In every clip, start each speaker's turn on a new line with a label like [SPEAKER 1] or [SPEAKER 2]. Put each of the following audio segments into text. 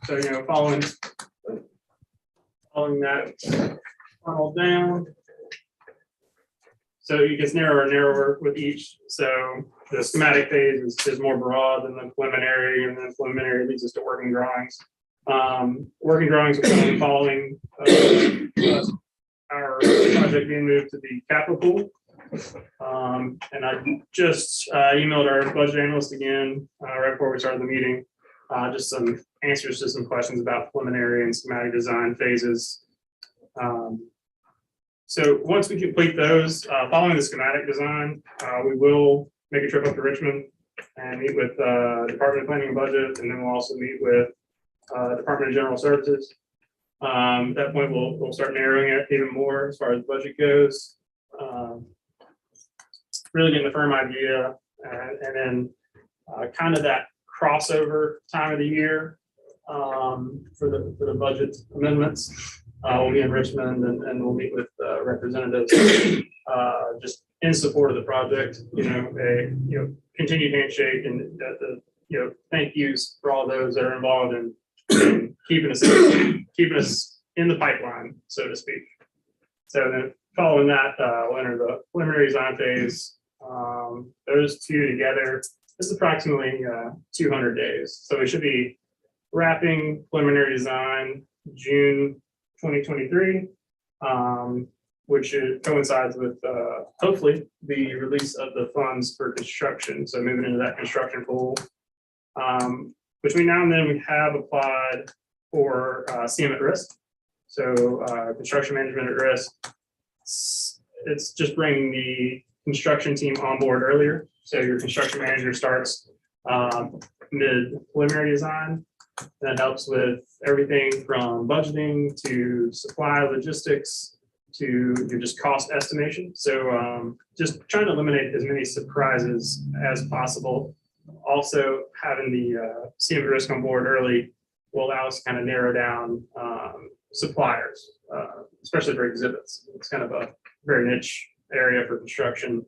[SPEAKER 1] So, following that funnel down. So it gets narrower and narrower with each. So the schematic phase is more broad than the preliminary, and then preliminary leads us to working drawings. Working drawings will be following our project being moved to the capital pool. And I just emailed our budget analyst again right before we started the meeting. Just some answers to some questions about preliminary and schematic design phases. So once we complete those, following the schematic design, we will make a trip up to Richmond and meet with Department of Planning and Budget, and then we'll also meet with Department of General Services. At that point, we'll start narrowing it even more as far as budget goes. Really getting the firm idea, and then kind of that crossover time of the year for the budget amendments. We'll be in Richmond, and we'll meet with representatives just in support of the project. A continued handshake and thank yous for all those that are involved in keeping us in the pipeline, so to speak. So then, following that, we'll enter the preliminary design phase. Those two together, this is approximately 200 days. So we should be wrapping preliminary design June 2023, which coincides with hopefully the release of the funds for construction. So moving into that construction pool. Between now and then, we have applied for CM at risk. So construction management at risk. It's just bringing the construction team on board earlier. So your construction manager starts mid preliminary design. That helps with everything from budgeting to supply logistics to your just cost estimation. So just trying to eliminate as many surprises as possible. Also, having the CM risk on board early will allow us to kind of narrow down suppliers, especially for exhibits. It's kind of a very niche area for construction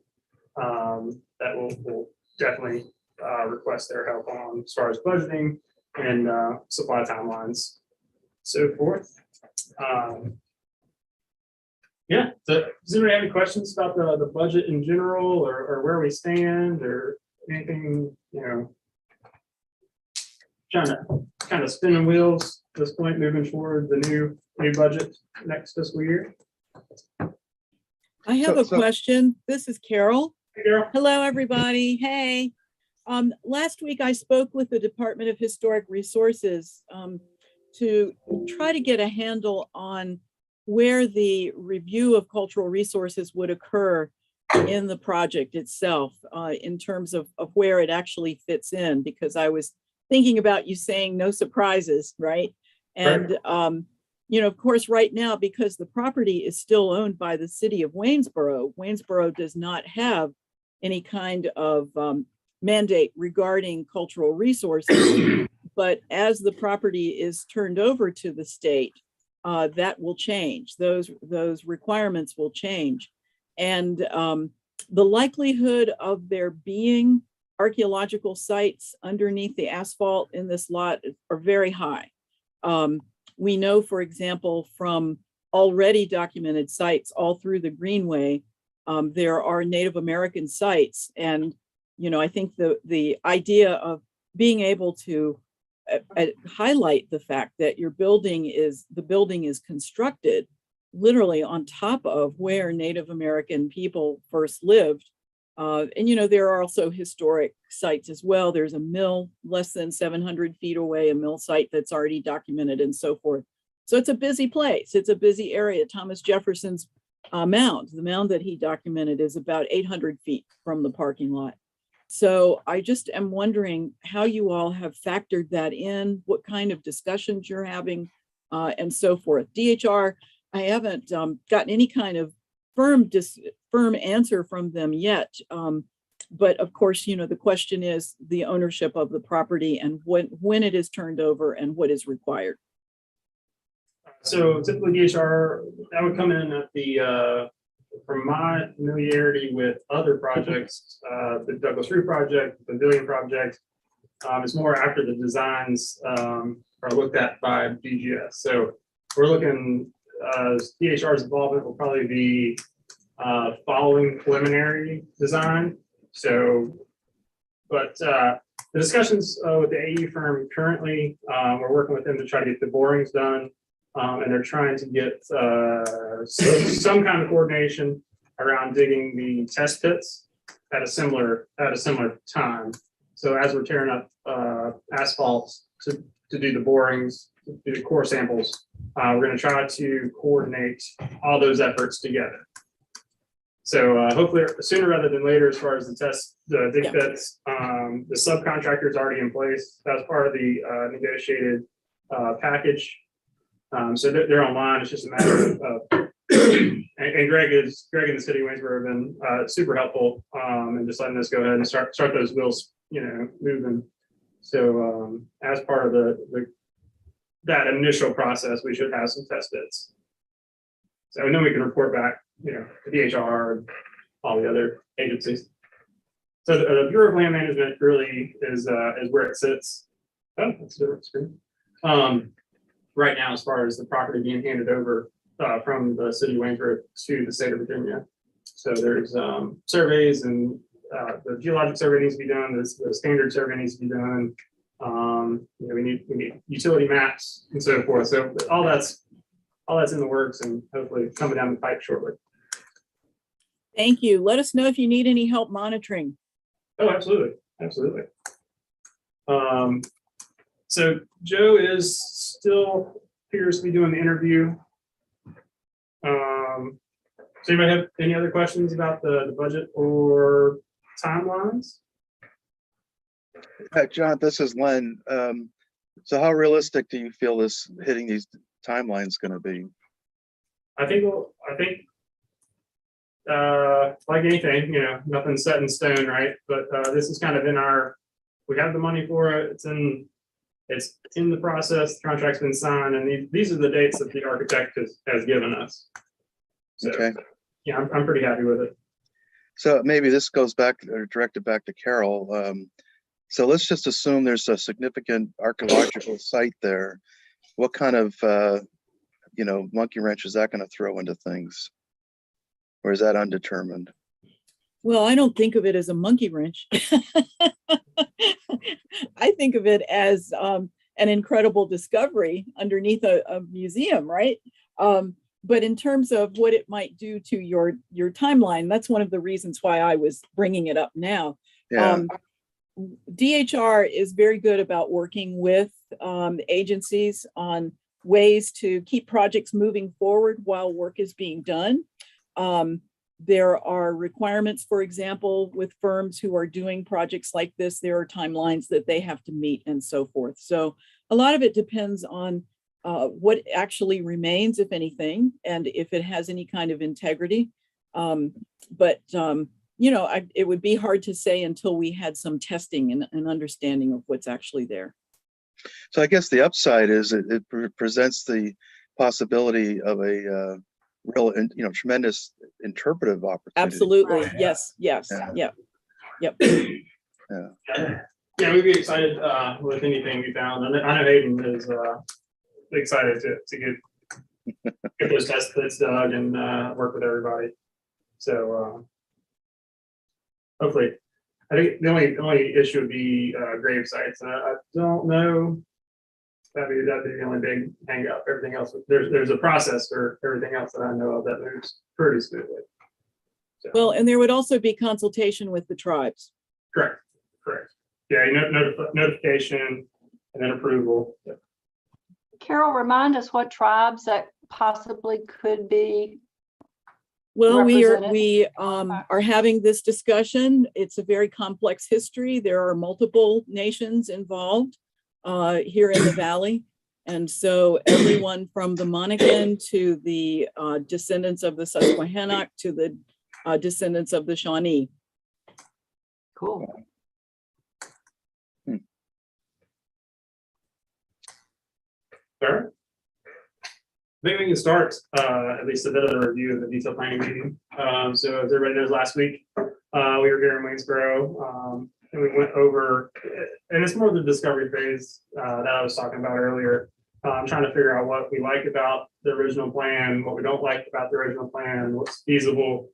[SPEAKER 1] that we'll definitely request their help on as far as budgeting and supply timelines, so forth. Yeah, so does anybody have any questions about the budget in general, or where we stand, or anything, trying to kind of spinning wheels at this point, moving forward the new budget next fiscal year?
[SPEAKER 2] I have a question. This is Carol.
[SPEAKER 1] Hey, Carol.
[SPEAKER 2] Hello, everybody. Hey. Last week, I spoke with the Department of Historic Resources to try to get a handle on where the review of cultural resources would occur in the project itself, in terms of where it actually fits in, because I was thinking about you saying no surprises, right? And, of course, right now, because the property is still owned by the city of Waynesboro, Waynesboro does not have any kind of mandate regarding cultural resources, but as the property is turned over to the state, that will change. Those requirements will change. And the likelihood of there being archaeological sites underneath the asphalt in this lot are very high. We know, for example, from already documented sites all through the Greenway, there are Native American sites. And I think the idea of being able to highlight the fact that the building is constructed literally on top of where Native American people first lived. And there are also historic sites as well. There's a mill less than 700 feet away, a mill site that's already documented and so forth. So it's a busy place. It's a busy area. Thomas Jefferson's mound, the mound that he documented, is about 800 feet from the parking lot. So I just am wondering how you all have factored that in, what kind of discussions you're having, and so forth. DHR, I haven't gotten any kind of firm answer from them yet. But of course, the question is the ownership of the property and when it is turned over and what is required.
[SPEAKER 1] So typically DHR, that would come in at the, from my familiarity with other projects, the Douglas Roof project, the Pavilion project, it's more after the designs are looked at by BGS. So we're looking, DHR's involvement will probably be following preliminary design. So, but the discussions with the AE firm currently, we're working with them to try to get the borings done. And they're trying to get some kind of coordination around digging the test pits at a similar time. So as we're tearing up asphalt to do the borings, to do the core samples, we're going to try to coordinate all those efforts together. So hopefully sooner rather than later, as far as the dig pits, the subcontractor is already in place. That's part of the negotiated package. So they're online. It's just a matter of and Greg and the city of Waynesboro have been super helpful and just letting us go ahead and start those wheels, moving. So as part of that initial process, we should have some test bits. So then we can report back, to DHR and all the other agencies. So the Bureau of Land Management really is where it sits. Oh, that's a different screen. Right now, as far as the property being handed over from the city of Waynesboro to the state of Virginia. So there's surveys and the geologic survey needs to be done. The standard survey needs to be done. We need utility maps and so forth. So all that's in the works and hopefully coming down the pipe shortly.
[SPEAKER 2] Thank you. Let us know if you need any help monitoring.
[SPEAKER 1] Oh, absolutely. Absolutely. So Joe is still appears to be doing the interview. Does anybody have any other questions about the budget or timelines?
[SPEAKER 3] John, this is Len. So how realistic do you feel this hitting these timelines going to be?
[SPEAKER 1] I think like anything, nothing's set in stone, right? But this is kind of we have the money for it. It's in the process. The contract's been signed, and these are the dates that the architect has given us. So,
[SPEAKER 3] Okay.
[SPEAKER 1] Yeah, I'm pretty happy with it.
[SPEAKER 3] So maybe this goes back or directed back to Carol. So let's just assume there's a significant archaeological site there. What kind of, monkey wrench is that going to throw into things? Or is that undetermined?
[SPEAKER 2] Well, I don't think of it as a monkey wrench. I think of it as an incredible discovery underneath a museum, right? But in terms of what it might do to your timeline, that's one of the reasons why I was bringing it up now.
[SPEAKER 3] Yeah.
[SPEAKER 2] DHR is very good about working with agencies on ways to keep projects moving forward while work is being done. There are requirements, for example, with firms who are doing projects like this, there are timelines that they have to meet and so forth. So a lot of it depends on what actually remains, if anything, and if it has any kind of integrity. It would be hard to say until we had some testing and understanding of what's actually there.
[SPEAKER 3] So I guess the upside is it presents the possibility of a real, tremendous interpretive opportunity.
[SPEAKER 2] Absolutely. Yes. Yep.
[SPEAKER 1] Yeah, we'd be excited with anything we found. And I know Hayden is excited to get those test pits dug and work with everybody. So hopefully, I think the only issue would be grave sites. And I don't know. That'd be the only big hang up. Everything else, there's a process for everything else that I know of that moves pretty smoothly. So.
[SPEAKER 2] Well, and there would also be consultation with the tribes.
[SPEAKER 1] Correct. Yeah, notification and then approval. Yep.
[SPEAKER 4] Carol, remind us what tribes that possibly could be.
[SPEAKER 2] Well, we are having this discussion. It's a very complex history. There are multiple nations involved here in the Valley. And so everyone from the Monacan to the descendants of the Susquehannock to the descendants of the Shawnee.
[SPEAKER 4] Cool.
[SPEAKER 1] Sure. I think we can start at least a bit of the review of the detailed planning meeting. So as everybody knows, last week we were here in Waynesboro and we went over, and it's more the discovery phase that I was talking about earlier. I'm trying to figure out what we like about the original plan, what we don't like about the original plan, what's feasible,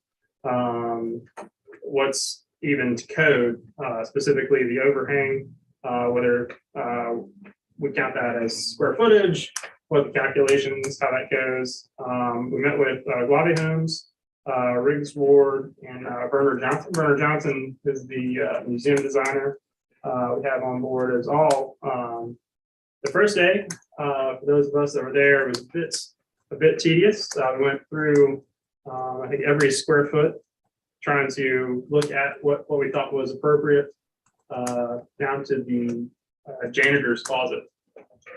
[SPEAKER 1] what's even to code, specifically the overhang, whether we count that as square footage, what the calculations, how that goes. We met with Guave Homes, Riggs Ward, and Bernard Johnson. Bernard Johnson is the museum designer we have on board as all. The first day, for those of us that were there, was a bit tedious. We went through, I think, every square foot, trying to look at what we thought was appropriate, down to the janitor's closet,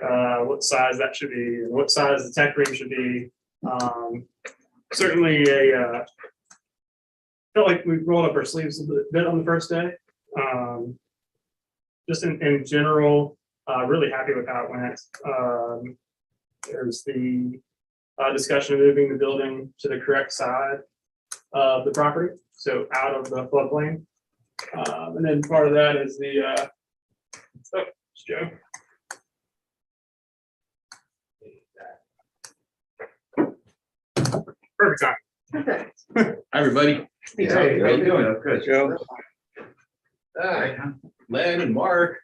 [SPEAKER 1] what size that should be, and what size the tech room should be. Certainly felt like we rolled up our sleeves a bit on the first day. Just in general, really happy with how it went. There's the discussion of moving the building to the correct side of the property, so out of the floodplain. And then part of that is the, it's Joe. Perfect time.
[SPEAKER 5] Hi, everybody.
[SPEAKER 6] Hey,
[SPEAKER 5] How you doing?
[SPEAKER 6] Good.
[SPEAKER 3] Joe,
[SPEAKER 5] Hi, Len and Mark.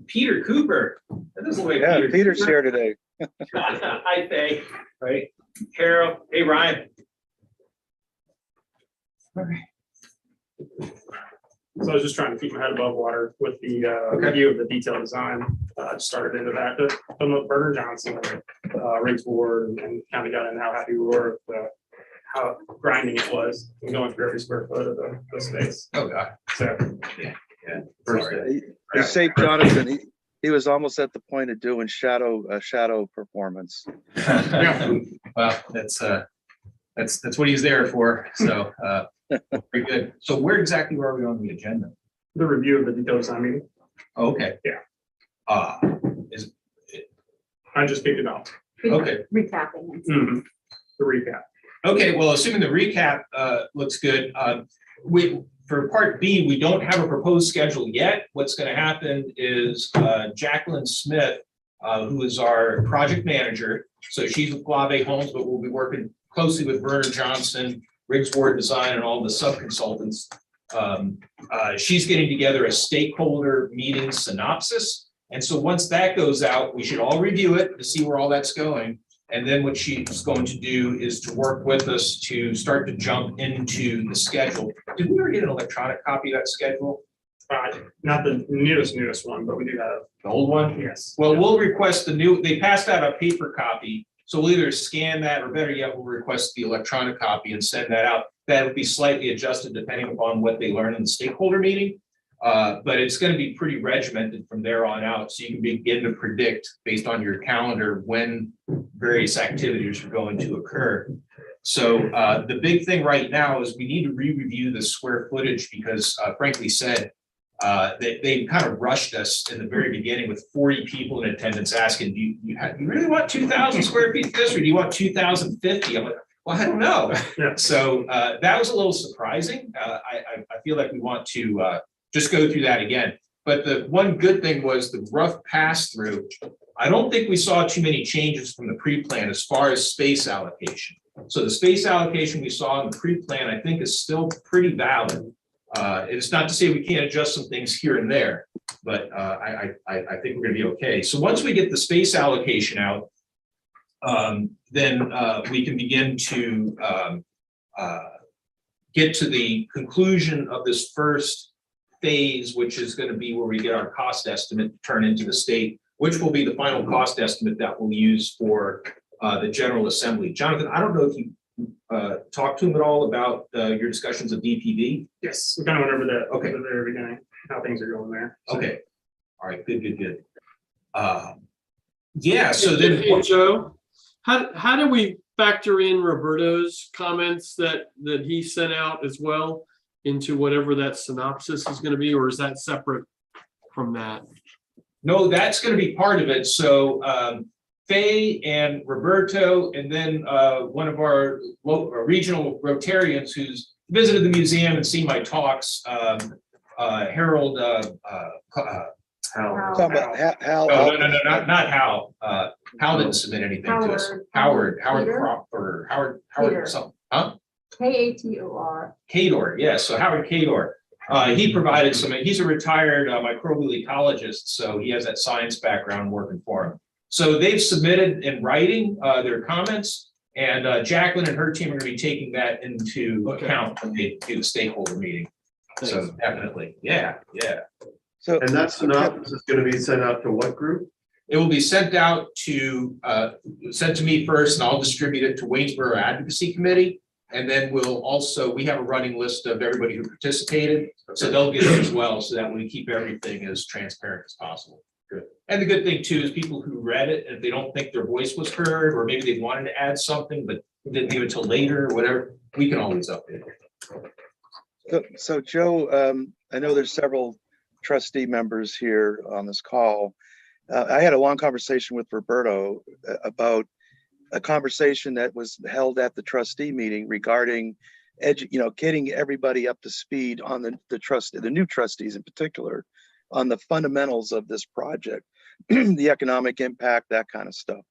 [SPEAKER 5] Peter Cooper. That doesn't look like
[SPEAKER 3] yeah,
[SPEAKER 5] Peter
[SPEAKER 3] Peter's
[SPEAKER 5] Cooper.
[SPEAKER 3] here today.
[SPEAKER 5] Hi, Faye. Right. Carol. Hey, Ryan.
[SPEAKER 1] So I was just trying to keep my head above water with the
[SPEAKER 5] Okay.
[SPEAKER 1] review of the detailed design. Just started into that, done with Bernard Johnson, Riggs Ward, and kind of got in how happy we were with how grinding it was, and going through every square foot of the space.
[SPEAKER 5] Oh, God.
[SPEAKER 1] So
[SPEAKER 5] First
[SPEAKER 1] Sorry.
[SPEAKER 5] day.
[SPEAKER 3] You say Jonathan, he was almost at the point of doing shadow performance.
[SPEAKER 5] Well, that's what he's there for. So, pretty good. So where exactly were we on the agenda?
[SPEAKER 1] the review of the detailed design meeting,
[SPEAKER 5] Oh, okay.
[SPEAKER 1] Yeah.
[SPEAKER 5] Is,
[SPEAKER 1] I just picked it up.
[SPEAKER 5] okay.
[SPEAKER 4] Recapping.
[SPEAKER 1] The recap.
[SPEAKER 5] Okay, well, assuming the recap looks good, for part B, we don't have a proposed schedule yet. What's going to happen is Jacqueline Smith, who is our project manager, so she's with Guave Homes, but we'll be working closely with Bernard Johnson, Riggs Ward Design, and all the sub-consultants. She's getting together a stakeholder meeting synopsis. And so once that goes out, we should all review it to see where all that's going. And then what she's going to do is to work with us to start to jump into the schedule. Did we ever get an electronic copy of that schedule?
[SPEAKER 1] Not the newest one, but we do have,
[SPEAKER 5] The old one?
[SPEAKER 1] yes.
[SPEAKER 5] Well, we'll request the new, they passed out a paper copy. So we'll either scan that, or better yet, we'll request the electronic copy and send that out. That would be slightly adjusted depending upon what they learn in the stakeholder meeting. But it's going to be pretty regimented from there on out. So you can begin to predict based on your calendar when various activities are going to occur. So the big thing right now is we need to re-review the square footage because frankly said, they kind of rushed us in the very beginning with 40 people in attendance asking, do you really want 2,000 square feet for this, or do you want 2,050? I'm like, well, I don't know.
[SPEAKER 1] Yeah.
[SPEAKER 5] So that was a little surprising. I feel like we want to just go through that again. But the one good thing was the rough pass through. I don't think we saw too many changes from the pre-plan as far as space allocation. So the space allocation we saw in the pre-plan, I think, is still pretty valid. It's not to say we can't adjust some things here and there, but I think we're going to be okay. So once we get the space allocation out, then we can begin to get to the conclusion of this first phase, which is going to be where we get our cost estimate to turn into the state, which will be the final cost estimate that we'll use for the General Assembly. Jonathan, I don't know if you talked to him at all about your discussions of DPV.
[SPEAKER 1] Yes, we kind of went over that.
[SPEAKER 5] Okay.
[SPEAKER 1] At the very beginning, how things are going there. So,
[SPEAKER 5] Okay. All right. Good. Yeah. So then,
[SPEAKER 6] Hey, Joe, how do we factor in Roberto's comments that he sent out as well into whatever that synopsis is going to be, or is that separate from that?
[SPEAKER 5] no, that's going to be part of it. So Faye and Roberto, and then one of our regional Rotarians who's visited the museum and seen my talks, Harold,
[SPEAKER 3] Talking about Hal.
[SPEAKER 5] no, not Hal. Hal didn't submit anything to us. Howard
[SPEAKER 7] Peter?
[SPEAKER 5] Crop or Howard
[SPEAKER 7] Peter.
[SPEAKER 5] something, huh?
[SPEAKER 7] Kator.
[SPEAKER 5] Kador, yes, so Howard Kador. He provided some, he's a retired microbial ecologist, so he has that science background working for him. So they've submitted in writing their comments, and Jacqueline and her team are gonna be taking that into account when they do the stakeholder meeting. So definitely, yeah.
[SPEAKER 3] So,
[SPEAKER 8] And that synopsis is gonna be sent out to what group?
[SPEAKER 5] It will be sent out to, sent to me first, and I'll distribute it to Waynesboro Advocacy Committee. And then we have a running list of everybody who participated, so they'll get it as well, so that we keep everything as transparent as possible.
[SPEAKER 8] Good.
[SPEAKER 5] And the good thing too is people who read it, if they don't think their voice was heard, or maybe they wanted to add something, but didn't give it till later or whatever, we can always update it.
[SPEAKER 3] so Joe, I know there's several trustee members here on this call. I had a long conversation with Roberto about a conversation that was held at the trustee meeting regarding getting everybody up to speed on the new trustees in particular, on the fundamentals of this project, the economic impact, that kind of stuff.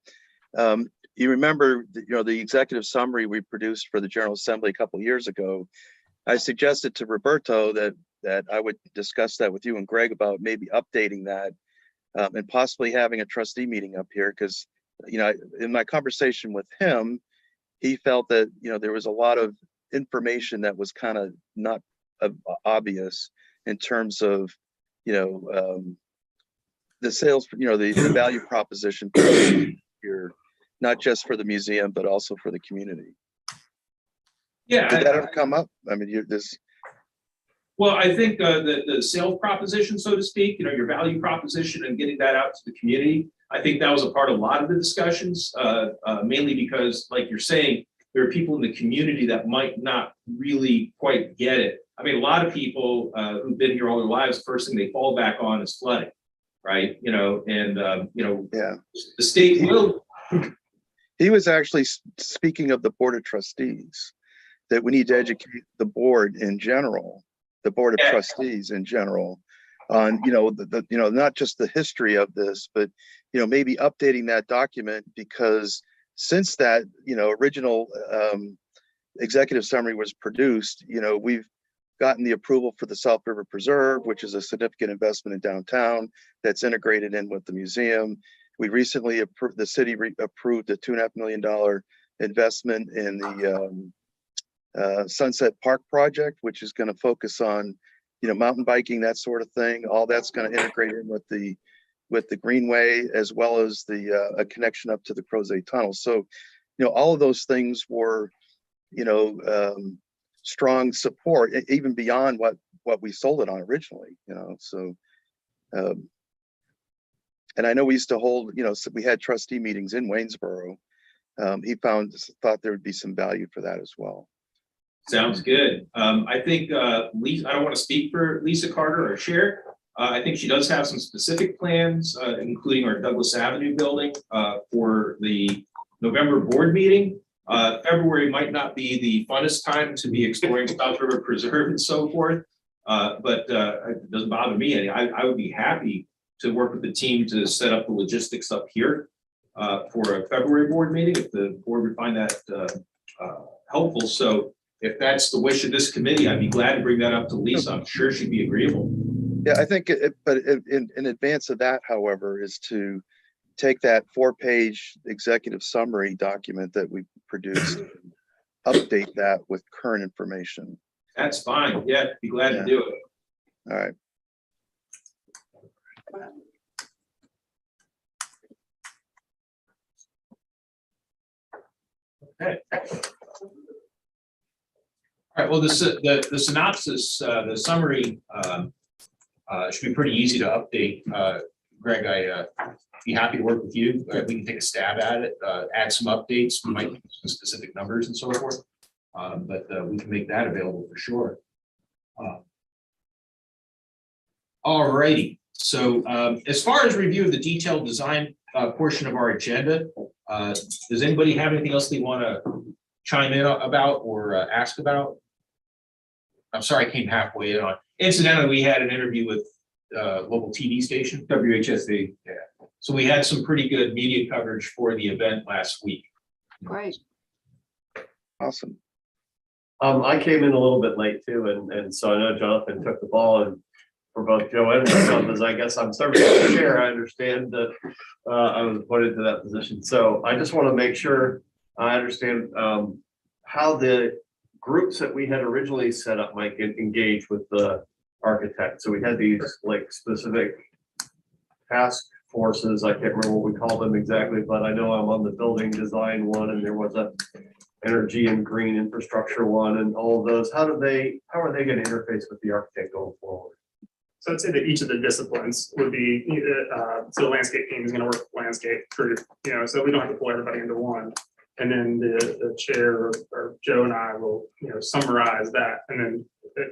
[SPEAKER 3] You remember, the executive summary we produced for the General Assembly a couple of years ago. I suggested to Roberto that I would discuss that with you and Greg about maybe updating that and possibly having a trustee meeting up here, because in my conversation with him, he felt that there was a lot of information that was kind of not obvious in terms of the sales, the value proposition here, not just for the museum but also for the community.
[SPEAKER 5] Yeah.
[SPEAKER 3] Did that ever come up? I mean,
[SPEAKER 5] Well, I think the sales proposition, so to speak, your value proposition and getting that out to the community, I think that was a part of a lot of the discussions, mainly because, like you're saying, there are people in the community that might not really quite get it. I mean, a lot of people who've been here all their lives, the first thing they fall back on is flooding, right? Yeah. The state will.
[SPEAKER 3] He was actually speaking of the Board of Trustees, that we need to educate the board in general, the Board of Trustees in general, on not just the history of this, but maybe updating that document, because since that original executive summary was produced, we've gotten the approval for the South River Preserve, which is a significant investment in downtown that's integrated in with the museum. We recently the city approved a $2.5 million investment in the Sunset Park project, which is going to focus on mountain biking, that sort of thing. All that's going to integrate in with the Greenway, as well as a connection up to the Crozet Tunnel. So all of those things were strong support, even beyond what we sold it on originally. So and I know we used to hold, so we had trustee meetings in Waynesboro. He thought there would be some value for that as well.
[SPEAKER 5] Sounds good. I think Lisa, I don't want to speak for Lisa Carter or Chair. I think she does have some specific plans, including our Douglas Avenue building for the November board meeting. February might not be the funnest time to be exploring South River Preserve and so forth, but it doesn't bother me. I would be happy to work with the team to set up the logistics up here for a February board meeting, if the board would find that helpful. So if that's the wish of this committee, I'd be glad to bring that up to Lisa. I'm sure she'd be agreeable.
[SPEAKER 3] Yeah, I think, but in advance of that, however, is to take that 4-page executive summary document that we produced, update that with current information.
[SPEAKER 5] That's fine. Yeah, be glad to do it.
[SPEAKER 3] All right.
[SPEAKER 5] Okay. All right, well, the synopsis, the summary should be pretty easy to update. Greg, I'd be happy to work with you. We can take a stab at it, add some updates. We might use some specific numbers and so forth, but we can make that available for sure. All righty. So as far as review of the detailed design portion of our agenda, does anybody have anything else they want to chime in about or ask about? I'm sorry, I came halfway in on. Incidentally, we had an interview with local TV station, WHSD. Yeah. So we had some pretty good media coverage for the event last week.
[SPEAKER 4] Great.
[SPEAKER 3] Awesome.
[SPEAKER 8] I came in a little bit late too, and so I know Jonathan took the ball, and for both Joe and myself, as I guess I'm serving as the chair, I understand that I was appointed to that position. So I just want to make sure I understand how the groups that we had originally set up might get engaged with the architect. So we had these like specific task forces. I can't remember what we called them exactly, but I know I'm on the building design one, and there was a energy and green infrastructure one, and all of those. How are they going to interface with the architect going forward?
[SPEAKER 1] So I'd say that each of the disciplines would be, so the landscape team is going to work with landscape crew, so we don't have to pull everybody into one. And then the chair or Joe and I will, summarize that and then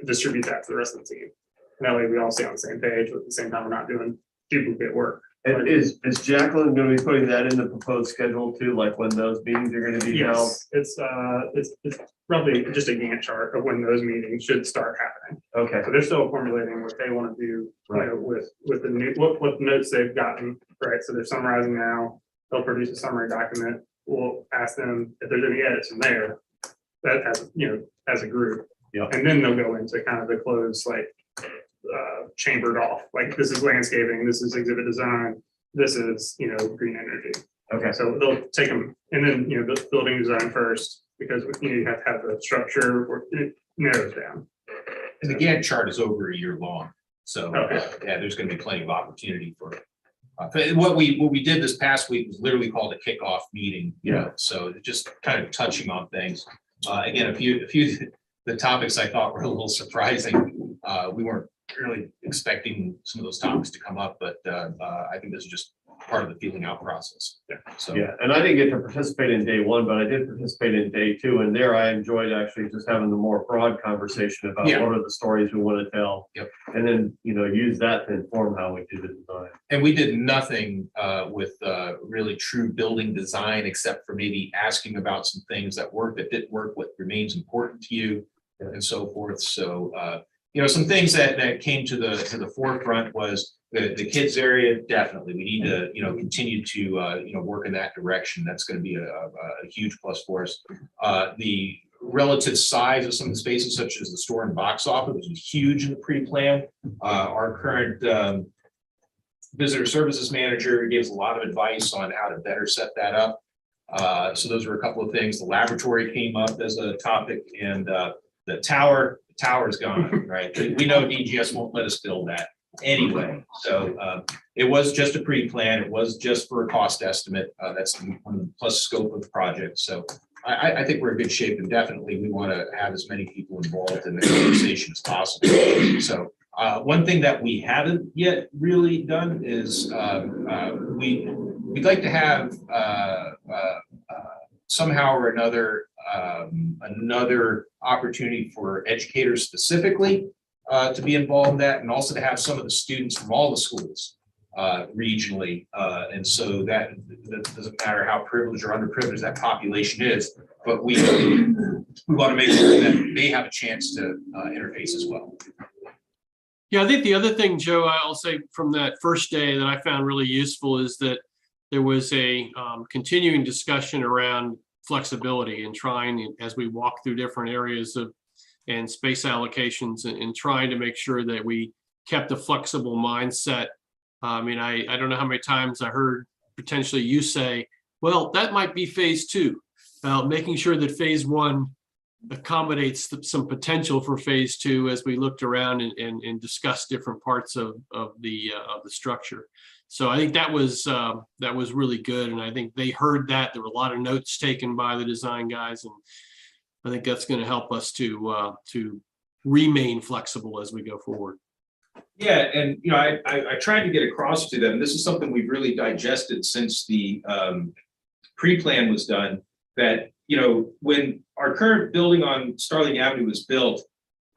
[SPEAKER 1] distribute that to the rest of the team. And that way we all stay on the same page, but at the same time, we're not doing duplicate work.
[SPEAKER 8] And is Jacqueline going to be putting that in the proposed schedule too, like when those meetings are going to be held?
[SPEAKER 1] Yes, it's roughly just a Gantt chart of when those meetings should start happening.
[SPEAKER 8] Okay,
[SPEAKER 1] So they're still formulating what they want to do, with the new, what notes they've gotten, right? So they're summarizing now, they'll produce a summary document. We'll ask them if there's any edits from there, that as a group.
[SPEAKER 8] Yeah.
[SPEAKER 1] And then they'll go into kind of the closed, chambered off, like this is landscaping, this is exhibit design, this is, green energy.
[SPEAKER 8] okay.
[SPEAKER 1] So they'll take them, and then, the building design first, because, you have to have the structure, or it narrows down.
[SPEAKER 5] And the Gantt chart is over a year long. So
[SPEAKER 1] Okay.
[SPEAKER 5] yeah, there's going to be plenty of opportunity for what we did this past week was literally called a kickoff meeting. So just kind of touching on things. Again, a few the topics I thought were a little surprising. We weren't really expecting some of those topics to come up, but I think this is just part of the feeling out process. So
[SPEAKER 8] Yeah, and I didn't get to participate in day one, but I did participate in day two, and there I enjoyed actually just having the more broad conversation about
[SPEAKER 5] Yeah.
[SPEAKER 8] what are the stories we want to tell.
[SPEAKER 5] Yep.
[SPEAKER 8] And then, use that to inform how we do the design.
[SPEAKER 5] And we did nothing with really true building design, except for maybe asking about some things that didn't work, what remains important to you, and so forth. So some things that came to the forefront was the kids area. Definitely, we need to continue to work in that direction. That's going to be a huge plus for us. The relative size of some of the spaces, such as the store and box office, was huge in the pre-plan. Our current visitor services manager gave us a lot of advice on how to better set that up. So those were a couple of things. The laboratory came up as a topic, and the tower is gone, right? We know DGS won't let us build that anyway. So it was just a pre-plan. It was just for a cost estimate. That's one of the plus scope of the project. So I think we're in good shape, and definitely we want to have as many people involved in the conversation as possible. So one thing that we haven't yet really done is we'd like to have somehow or another another opportunity for educators specifically to be involved in that, and also to have some of the students from all the schools regionally. And so that doesn't matter how privileged or underprivileged that population is, but we want to make sure that they have a chance to interface as well.
[SPEAKER 6] Yeah, I think the other thing, Joe, I'll say from that first day that I found really useful is that there was a continuing discussion around flexibility and trying, as we walk through different areas and space allocations, and trying to make sure that we kept a flexible mindset. I mean, I don't know how many times I heard potentially you say, well, that might be phase two, making sure that phase one accommodates some potential for phase two as we looked around and discussed different parts of the structure. So I think that was really good, and I think they heard that. There were a lot of notes taken by the design guys, and I think that's going to help us to remain flexible as we go forward.
[SPEAKER 5] Yeah, and I tried to get across to them. This is something we've really digested since the pre-plan was done. That when our current building on Starling Avenue was built,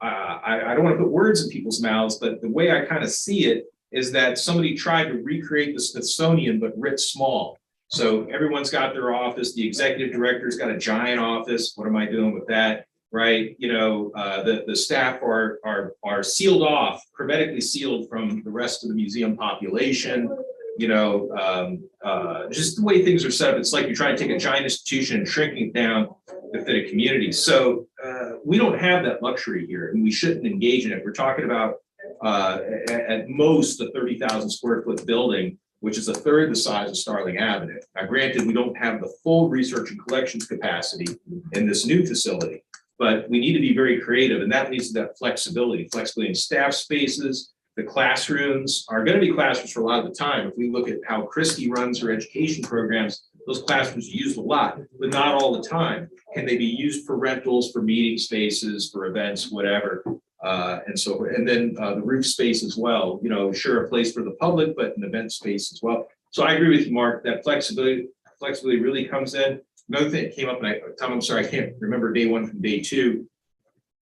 [SPEAKER 5] I don't want to put words in people's mouths, but the way I kind of see it is that somebody tried to recreate the Smithsonian but writ small. So everyone's got their office. The executive director's got a giant office. What am I doing with that? right? The staff are sealed off, hermetically sealed from the rest of the museum population. Just the way things are set up, it's like you're trying to take a giant institution and shrinking it down within a community. So we don't have that luxury here, and we shouldn't engage in it. We're talking about at most a 30,000 square foot building, which is a third the size of Starling Avenue. Now, granted, we don't have the full research and collections capacity in this new facility, but we need to be very creative, and that leads to that flexibility in staff spaces. The classrooms are going to be classrooms for a lot of the time. If we look at how Christie runs her education programs, those classrooms are used a lot, but not all the time. Can they be used for rentals, for meeting spaces, for events, whatever? And so, and then the roof space as well, sure, a place for the public, but an event space as well. So I agree with you, Mark, that flexibility really comes in. Another thing that came up, and Tom, I'm sorry, I can't remember day one from day two,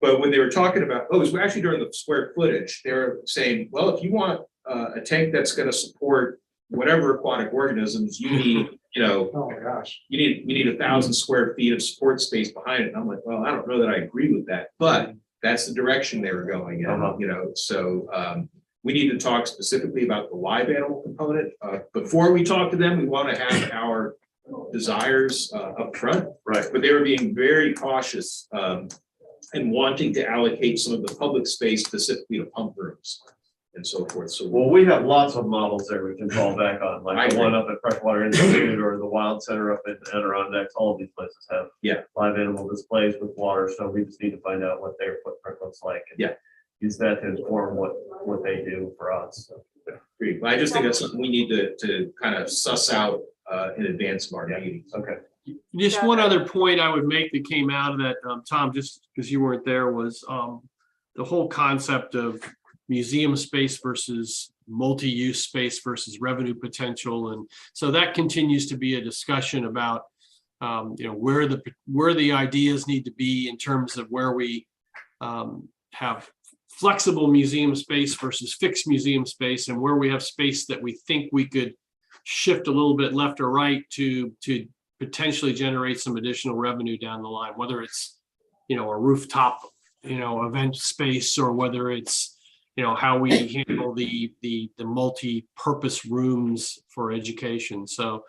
[SPEAKER 5] but when they were talking about, it was actually during the square footage, they were saying, well, if you want a tank that's going to support whatever aquatic organisms, you need,
[SPEAKER 1] Oh my gosh.
[SPEAKER 5] you need 1,000 square feet of support space behind it. And I'm like, well, I don't know that I agree with that, but that's the direction they were going in, so we need to talk specifically about the live animal component. Before we talk to them, we want to have our desires up front,
[SPEAKER 8] Right.
[SPEAKER 5] but they were being very cautious and wanting to allocate some of the public space specifically to pump rooms and so forth. So
[SPEAKER 8] Well, we have lots of models there we can fall back on,
[SPEAKER 5] I
[SPEAKER 8] like the
[SPEAKER 5] agree.
[SPEAKER 8] one up at Freshwater Institute or the Wild Center up in Adirondacks. All of these places have live animal displays with water, so we just need to find out what their footprint looks like. And use that to inform what they do for us. So.
[SPEAKER 5] Agreed. I just think that's something we need to kind of suss out in advance of our meetings.
[SPEAKER 8] Okay.
[SPEAKER 6] Just one other point I would make that came out of that, Tom, just because you weren't there, was the whole concept of museum space versus multi-use space versus revenue potential. And so that continues to be a discussion about where the ideas need to be in terms of where we have flexible museum space versus fixed museum space, and where we have space that we think we could shift a little bit left or right to potentially generate some additional revenue down the line, whether it's a rooftop event space, or whether it's how we handle the multi-purpose rooms for education. So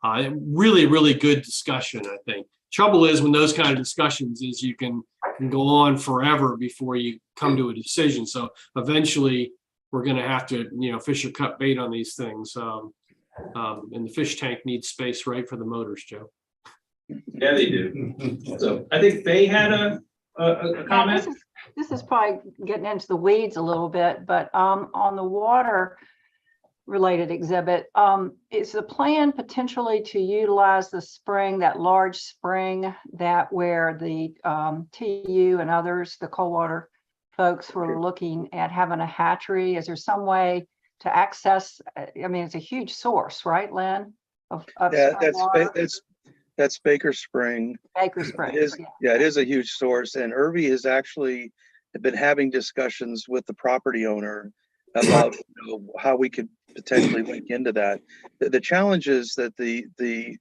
[SPEAKER 6] really good discussion, I think. Trouble is when those kind of discussions is you can go on forever before you come to a decision. So eventually we're going to have to fish or cut bait on these things. And the fish tank needs space, right, for the motors, Joe?
[SPEAKER 5] Yeah, they do. So I think they had a comment.
[SPEAKER 4] This is probably getting into the weeds a little bit, but on the water related exhibit, is the plan potentially to utilize the spring, that large spring that where the TU and others, the Coldwater folks, were looking at having a hatchery? Is there some way to access? I mean, it's a huge source, right, Lynn? Of spring water?
[SPEAKER 3] That's Baker Spring.
[SPEAKER 4] Baker Spring.
[SPEAKER 3] It is a huge source, and Irby has actually been having discussions with the property owner about how we could potentially link into that. The challenge is that the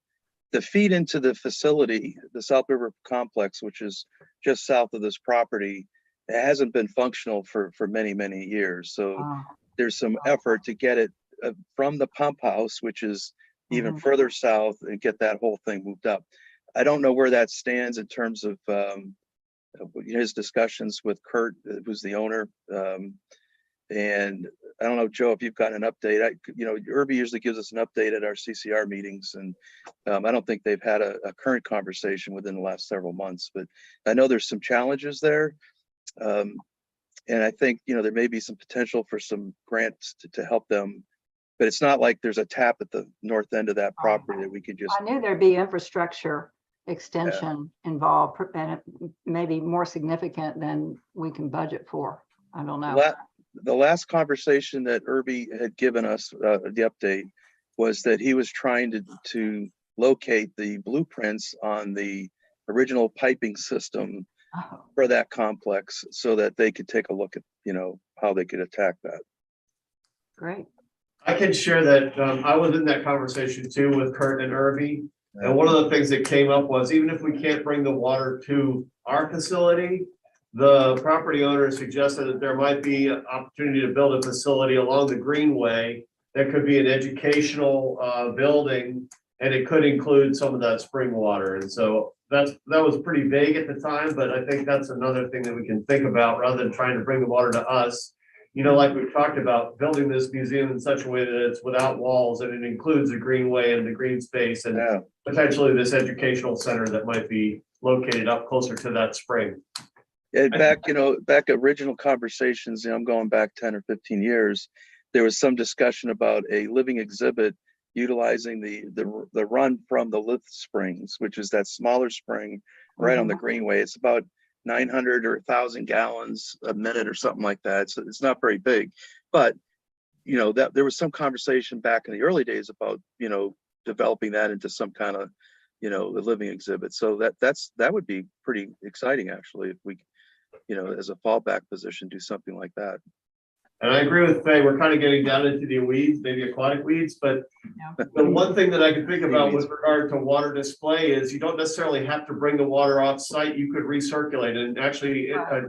[SPEAKER 3] feed into the facility, the South River Complex, which is just south of this property, it hasn't been functional for many years. So there's some effort to get it from the pump house, which is even further south, and get that whole thing moved up. I don't know where that stands in terms of his discussions with Kurt, who's the owner. And I don't know, Joe, if you've gotten an update. Irby usually gives us an update at our CCR meetings, and I don't think they've had a current conversation within the last several months, but I know there's some challenges there. And I think, there may be some potential for some grants to help them, but it's not like there's a tap at the north end of that property that we could just.
[SPEAKER 4] I knew there'd be infrastructure extension involved, and it may be more significant than we can budget for. I don't know.
[SPEAKER 3] The last conversation that Irby had given us, the update, was that he was trying to locate the blueprints on the original piping system for that complex, so that they could take a look at, how they could attack that.
[SPEAKER 4] Great.
[SPEAKER 8] I can share that I was in that conversation too with Kurt and Irby. And one of the things that came up was even if we can't bring the water to our facility, the property owner suggested that there might be an opportunity to build a facility along the greenway that could be an educational building, and it could include some of that spring water. And so that was pretty vague at the time, but I think that's another thing that we can think about rather than trying to bring the water to us. You know, like we've talked about, building this museum in such a way that it's without walls and it includes the greenway and the green space and
[SPEAKER 3] Yeah.
[SPEAKER 8] potentially this educational center that might be located up closer to that spring.
[SPEAKER 3] And back original conversations, I'm going back 10 or 15 years, there was some discussion about a living exhibit utilizing the run from the Lith Springs, which is that smaller spring right on the greenway. It's about 900 or 1,000 gallons a minute or something like that. So it's not very big, but that there was some conversation back in the early days about, developing that into some kind of, a living exhibit. So that would be pretty exciting actually, if we, as a fallback position, do something like that.
[SPEAKER 8] And I agree with Faye, we're kind of getting down into the weeds, maybe aquatic weeds, but the one thing that I can think about with regard to water display is you don't necessarily have to bring the water off site. You could recirculate, and actually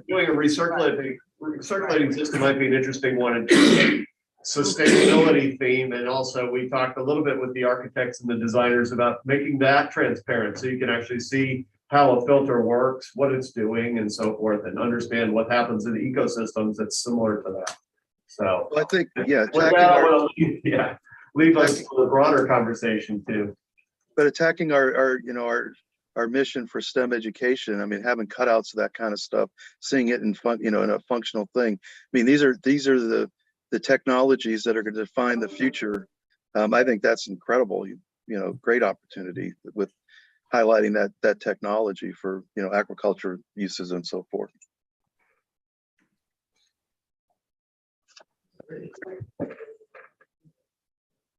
[SPEAKER 8] doing a recirculating system might be an interesting one in terms of sustainability theme. And also we talked a little bit with the architects and the designers about making that transparent so you can actually see how a filter works, what it's doing and so forth, and understand what happens in the ecosystems that's similar to that. So
[SPEAKER 3] Well, I think,
[SPEAKER 8] with that, I want to leave us to the broader conversation too.
[SPEAKER 3] but attacking our mission for STEM education, I mean, having cutouts of that kind of stuff, seeing it in in a functional thing. I mean, these are the technologies that are going to define the future. I think that's incredible. Great opportunity with highlighting that technology for agriculture uses and so forth.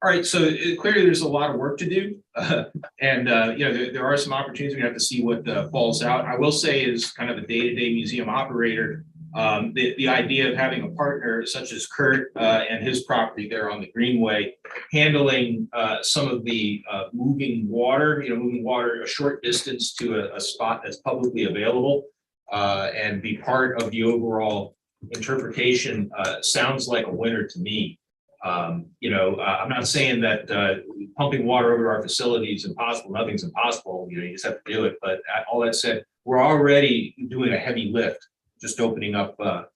[SPEAKER 5] All right, so clearly there's a lot of work to do. And there are some opportunities. We have to see what falls out. I will say, as kind of a day-to-day museum operator, the idea of having a partner such as Kurt and his property there on the Greenway, handling some of the moving water a short distance to a spot that's publicly available, and be part of the overall interpretation sounds like a winner to me. I'm not saying that pumping water over our facility is impossible. Nothing's impossible. You just have to do it. But all that said, we're already doing a heavy lift, just opening up a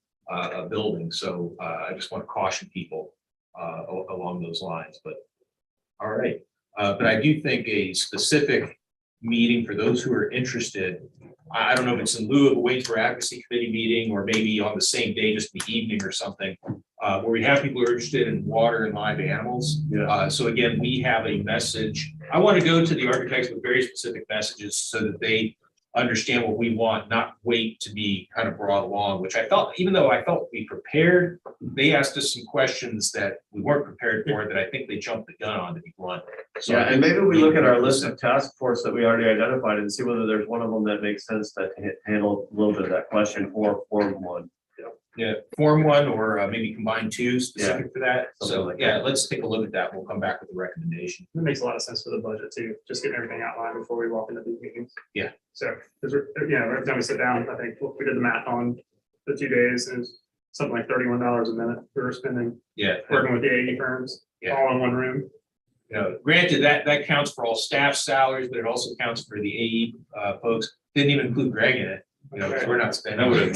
[SPEAKER 5] building. So I just want to caution people along those lines. But all right. But I do think a specific meeting for those who are interested. I don't know if it's in lieu of a Waynesboro Advocacy Committee meeting or maybe on the same day, just in the evening or something, where we have people who are interested in water and live animals. So again, we have a message. I want to go to the architects with very specific messages so that they understand what we want, not wait to be kind of brought along, which I felt, even though I felt we prepared, they asked us some questions that we weren't prepared for that I think they jumped the gun on, to be blunt. So
[SPEAKER 8] and maybe we look at our list of task force that we already identified and see whether there's one of them that makes sense to handle a little bit of that question or form one.
[SPEAKER 5] Yeah, form one or maybe combine two specific for that.
[SPEAKER 8] Something
[SPEAKER 5] So
[SPEAKER 8] like
[SPEAKER 5] let's take a look at that. We'll come back with a recommendation.
[SPEAKER 1] It makes a lot of sense for the budget too, just getting everything outlined before we walk into these meetings.
[SPEAKER 5] Yeah.
[SPEAKER 1] So, because every time we sit down, I think we did the math on the 2 days, and it's something like $31 a minute we were spending
[SPEAKER 5] Yeah.
[SPEAKER 1] working with the AE firms, all in one room.
[SPEAKER 5] Granted, that counts for all staff salaries, but it also counts for the AE folks. Didn't even include Greg in it, because we're not spending.
[SPEAKER 8] That would have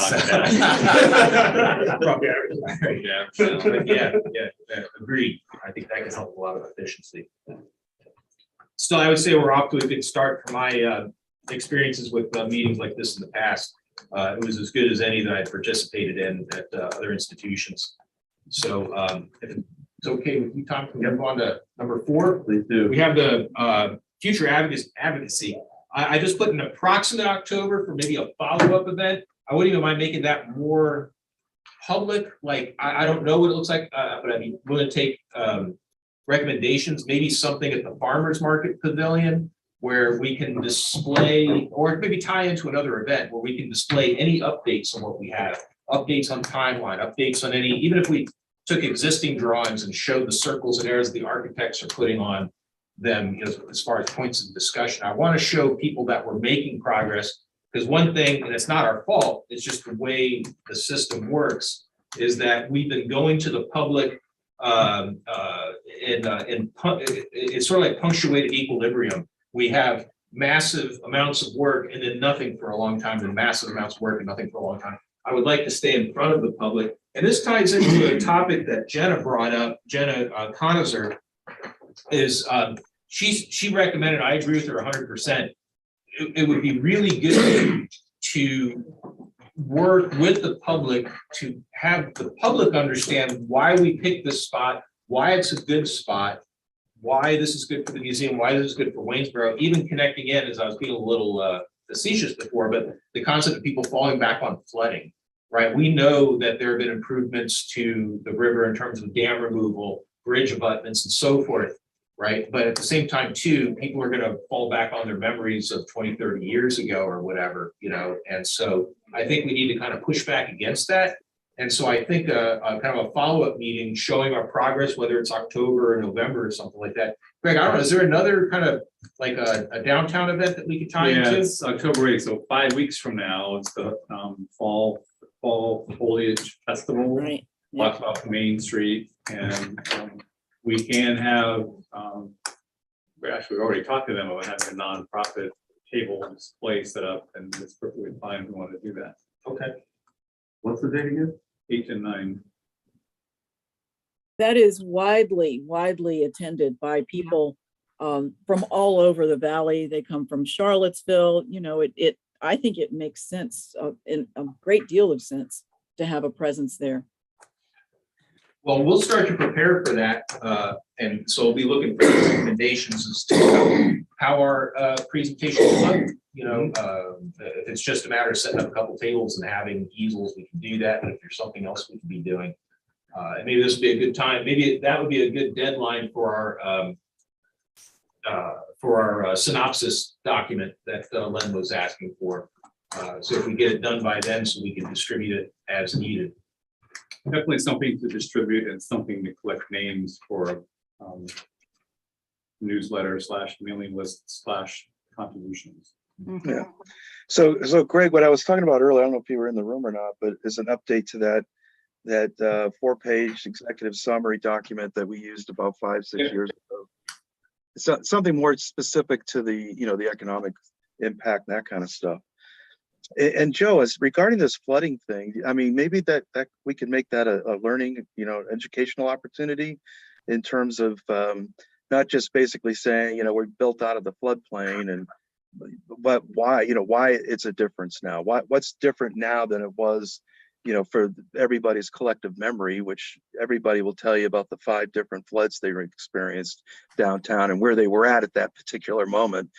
[SPEAKER 8] knocked
[SPEAKER 5] Yeah, agreed. I think that can help a lot of efficiency. Still, I would say we're off to a good start from my experiences with meetings like this in the past. It was as good as any that I participated in at other institutions. So if it's okay with you, Tom, can we move on to number 4?
[SPEAKER 8] Please do.
[SPEAKER 5] We have the future advocacy. I just put an approximate October for maybe a follow-up event. I wouldn't even mind making that more public. Like, I don't know what it looks like, but I mean, we're going to take recommendations, maybe something at the farmers market pavilion where we can display, or maybe tie into another event where we can display any updates on what we have, updates on timeline, updates on any, even if we took existing drawings and showed the circles and arrows the architects are putting on them, you know, as far as points of discussion. I want to show people that we're making progress, because one thing, and it's not our fault, it's just the way the system works, is that we've been going to the public it's sort of like punctuated equilibrium. We have massive amounts of work and then nothing for a long time, and massive amounts of work and nothing for a long time. I would like to stay in front of the public. And this ties into a topic that Jenna brought up, Jenna Conoser, is she recommended, I agree with her 100%. It would be really good to work with the public to have the public understand why we picked this spot, why it's a good spot, why this is good for the museum, why this is good for Waynesboro, even connecting in, as I was being a little facetious before, but the concept of people falling back on flooding, right? We know that there have been improvements to the river in terms of dam removal, bridge abutments, and so forth, right? But at the same time, too, people are going to fall back on their memories of 20, 30 years ago or whatever, you know? And so I think we need to kind of push back against that. And so I think a kind of a follow-up meeting showing our progress, whether it's October or November or something like that. Greg, I don't know, is there another kind of like a downtown event that we could tie
[SPEAKER 9] Yeah,
[SPEAKER 5] into?
[SPEAKER 9] it's October 8th, so 5 weeks from now, it's the fall foliage festival.
[SPEAKER 2] Right.
[SPEAKER 9] Walks off Main Street, and we can have, we've already talked to them about having a nonprofit table and display set up, and it's perfectly fine if we want to do that.
[SPEAKER 5] Okay.
[SPEAKER 8] What's the date again?
[SPEAKER 9] 8 and 9.
[SPEAKER 2] That is widely attended by people from all over the valley. They come from Charlottesville. You know, I think it makes sense, in a great deal of sense, to have a presence there.
[SPEAKER 5] Well, we'll start to prepare for that. And so we'll be looking for recommendations as to how our presentation is done. You know, if it's just a matter of setting up a couple tables and having easels, we can do that. But if there's something else we can be doing, and maybe this would be a good time. Maybe that would be a good deadline for our synopsis document that Len was asking for. So if we get it done by then, so we can distribute it as needed.
[SPEAKER 9] Definitely something to distribute and something to collect names for newsletter / mailing list / contributions.
[SPEAKER 3] Yeah. So Greg, what I was talking about earlier, I don't know if you were in the room or not, but is an update to that 4-page executive summary document that we used about 5-6 years ago. So something more specific to the, you know, the economic impact, that kind of stuff. And Joe, as regarding this flooding thing, I mean, maybe that we can make that a learning, you know, educational opportunity in terms of not just basically saying, you know, we're built out of the floodplain, but why, you know, why it's a difference now. What's different now than it was, you know, for everybody's collective memory, which everybody will tell you about the 5 different floods they experienced downtown and where they were at that particular moment.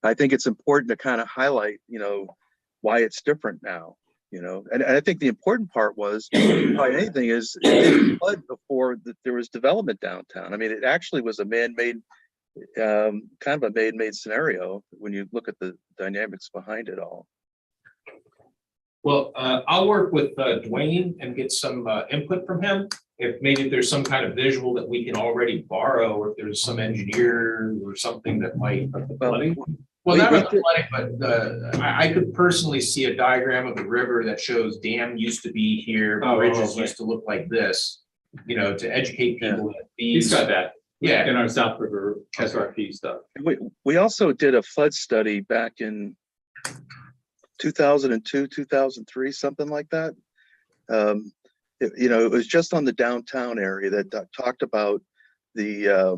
[SPEAKER 3] I think it's important to kind of highlight, you know, why it's different now, you know. And I think the important part was, by anything, is it didn't flood before there was development downtown. I mean, it actually was a man-made, kind of a man-made scenario when you look at the dynamics behind it all.
[SPEAKER 5] Well, I'll work with Dwayne and get some input from him. If there's some kind of visual that we can already borrow, or if there's some engineer or something that might. Well, not about the flooding, but I could personally see a diagram of the river that shows dam used to be here, bridges used to look like this, you know, to educate people. That
[SPEAKER 9] He's got that.
[SPEAKER 5] Yeah.
[SPEAKER 9] In our South River SRP stuff.
[SPEAKER 3] We also did a flood study back in 2002, 2003, something like that. You know, it was just on the downtown area that talked about the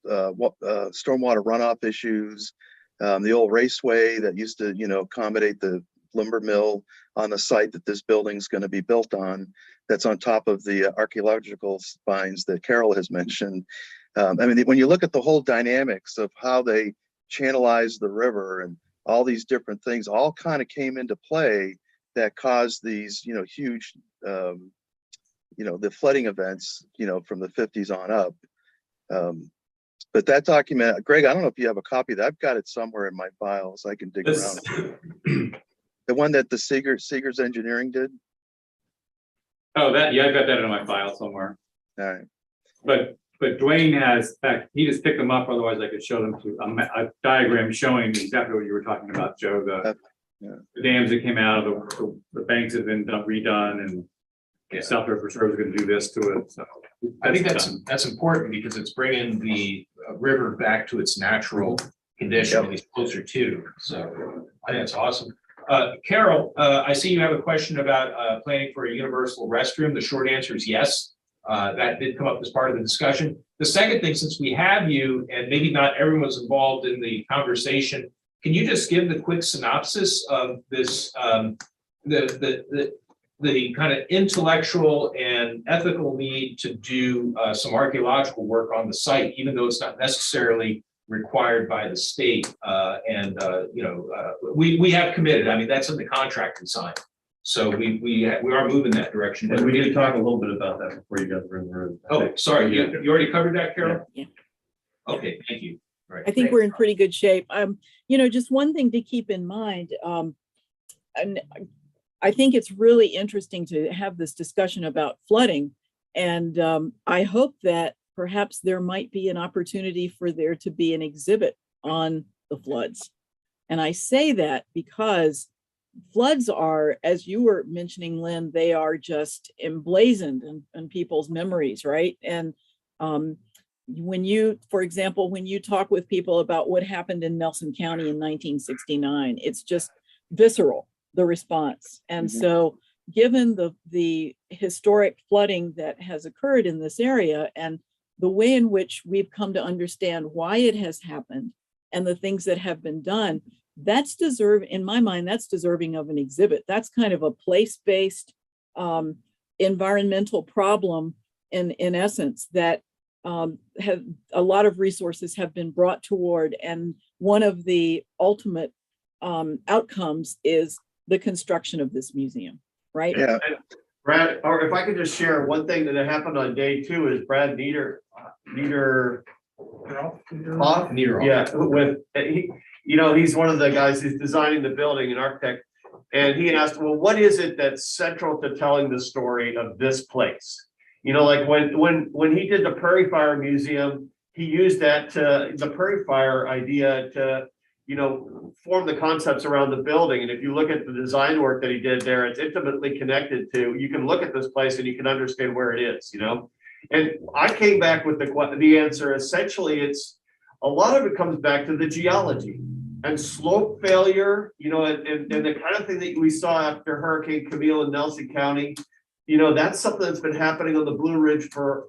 [SPEAKER 3] stormwater runoff issues, the old raceway that used to, you know, accommodate the lumber mill on the site that this building's going to be built on, that's on top of the archaeological finds that Carol has mentioned. I mean, when you look at the whole dynamics of how they channelized the river and all these different things all kind of came into play that caused these, you know, huge, you know, the flooding events, you know, from the 50s on up. But that document, Greg, I don't know if you have a copy of that. I've got it somewhere in my files. I can dig around. The one that the Seegers Engineering did.
[SPEAKER 9] Oh, yeah, I've got that in my file somewhere.
[SPEAKER 3] All right.
[SPEAKER 9] But but Dwayne has, in fact, he just picked them up, otherwise I could show them to a diagram showing exactly what you were talking about, Joe, the dams that came out of the banks have been redone and South River Reserve is gonna do this to it, so.
[SPEAKER 5] I think
[SPEAKER 9] done.
[SPEAKER 5] that's important because it's bringing the river back to its natural condition, at least closer to. So I think that's awesome. Carol, I see you have a question about planning for a universal restroom. The short answer is yes. That did come up as part of the discussion. The second thing, since we have you, and maybe not everyone was involved in the conversation, can you just give the quick synopsis of this, the kind of intellectual and ethical need to do some archaeological work on the site, even though it's not necessarily required by the state. We have committed. I mean, that's in the contract we signed. So we are moving that direction.
[SPEAKER 8] And we did talk a little bit about that before you guys were in the room.
[SPEAKER 5] Oh, sorry, you already covered that, Carol?
[SPEAKER 2] Yeah.
[SPEAKER 5] Okay, thank you. Right.
[SPEAKER 2] I think we're in pretty good shape. Just one thing to keep in mind, and I think it's really interesting to have this discussion about flooding. And I hope that perhaps there might be an opportunity for there to be an exhibit on the floods. And I say that because floods are, as you were mentioning, Lynn, they are just emblazoned in people's memories, right? And when you, for example, when you talk with people about what happened in Nelson County in 1969, it's just visceral, the response. And so given the historic flooding that has occurred in this area and the way in which we've come to understand why it has happened and the things that have been done, in my mind, that's deserving of an exhibit. That's kind of a place-based environmental problem in essence that have a lot of resources have been brought toward. And one of the ultimate outcomes is the construction of this museum, right?
[SPEAKER 3] Yeah.
[SPEAKER 8] Brad, or if I could just share one thing that happened on day 2 is Brad Niederhoff. Yeah, with he's one of the guys who's designing the building, an architect, and he asked, well, what is it that's central to telling the story of this place? Like when he did the Prairie Fire Museum, he used the Prairie Fire idea to form the concepts around the building. And if you look at the design work that he did there, it's intimately connected to, you can look at this place and you can understand where it is, And I came back with the answer. Essentially, it's a lot of it comes back to the geology and slope failure, and the kind of thing that we saw after Hurricane Camille in Nelson County. That's something that's been happening on the Blue Ridge for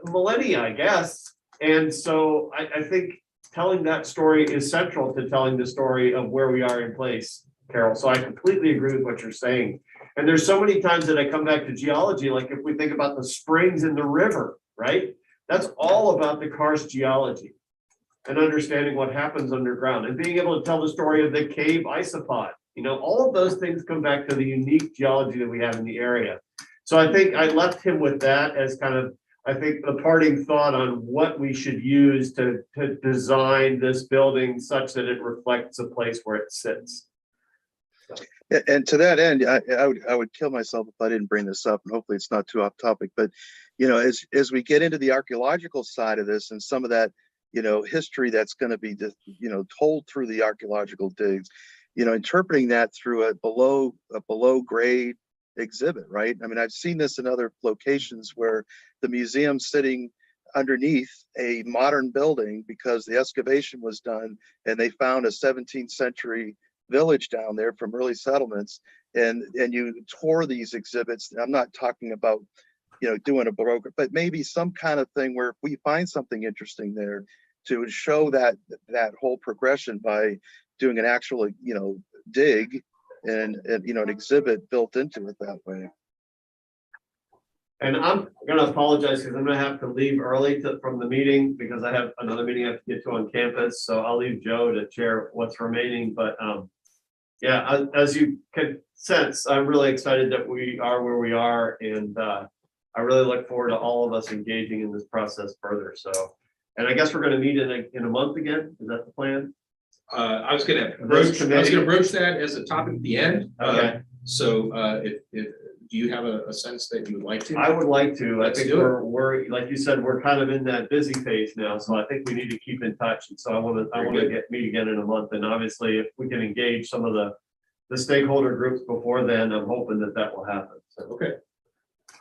[SPEAKER 8] millennia, I guess. And so I think telling that story is central to telling the story of where we are in place, Carol. So I completely agree with what you're saying. And there's so many times that I come back to geology, like if we think about the springs in the river, right? That's all about the karst geology and understanding what happens underground and being able to tell the story of the cave isopod. All of those things come back to the unique geology that we have in the area. So I think I left him with that as kind of, I think, the parting thought on what we should use to design this building such that it reflects the place where it sits.
[SPEAKER 3] And to that end, I would kill myself if I didn't bring this up, and hopefully it's not too off topic. But as we get into the archaeological side of this and some of that history that's going to be told through the archaeological digs, interpreting that through a below grade exhibit, right? I mean, I've seen this in other locations where the museum's sitting underneath a modern building because the excavation was done and they found a 17th century village down there from early settlements, and you tour these exhibits. I'm not talking about doing a broker, but maybe some kind of thing where if we find something interesting there to show that whole progression by doing an actual dig and an exhibit built into it that way.
[SPEAKER 8] And I'm going to apologize because I'm going to have to leave early from the meeting because I have another meeting I have to get to on campus. So I'll leave Joe to chair what's remaining. But yeah, as you can sense, I'm really excited that we are where we are. And I really look forward to all of us engaging in this process further. So, and I guess we're going to meet in a month again. Is that the plan?
[SPEAKER 5] I was going to broach that as a topic at the end.
[SPEAKER 8] Okay.
[SPEAKER 5] So if do you have a sense that you would like to?
[SPEAKER 8] I would like to. I
[SPEAKER 5] Let's
[SPEAKER 8] think
[SPEAKER 5] do it.
[SPEAKER 8] we're, like you said, we're kind of in that busy phase now, so I think we need to keep in touch. And so I want
[SPEAKER 5] Very
[SPEAKER 8] to meet again in a month. And obviously, if we can engage some of the stakeholder groups before then, I'm hoping that will happen. So,
[SPEAKER 5] Okay.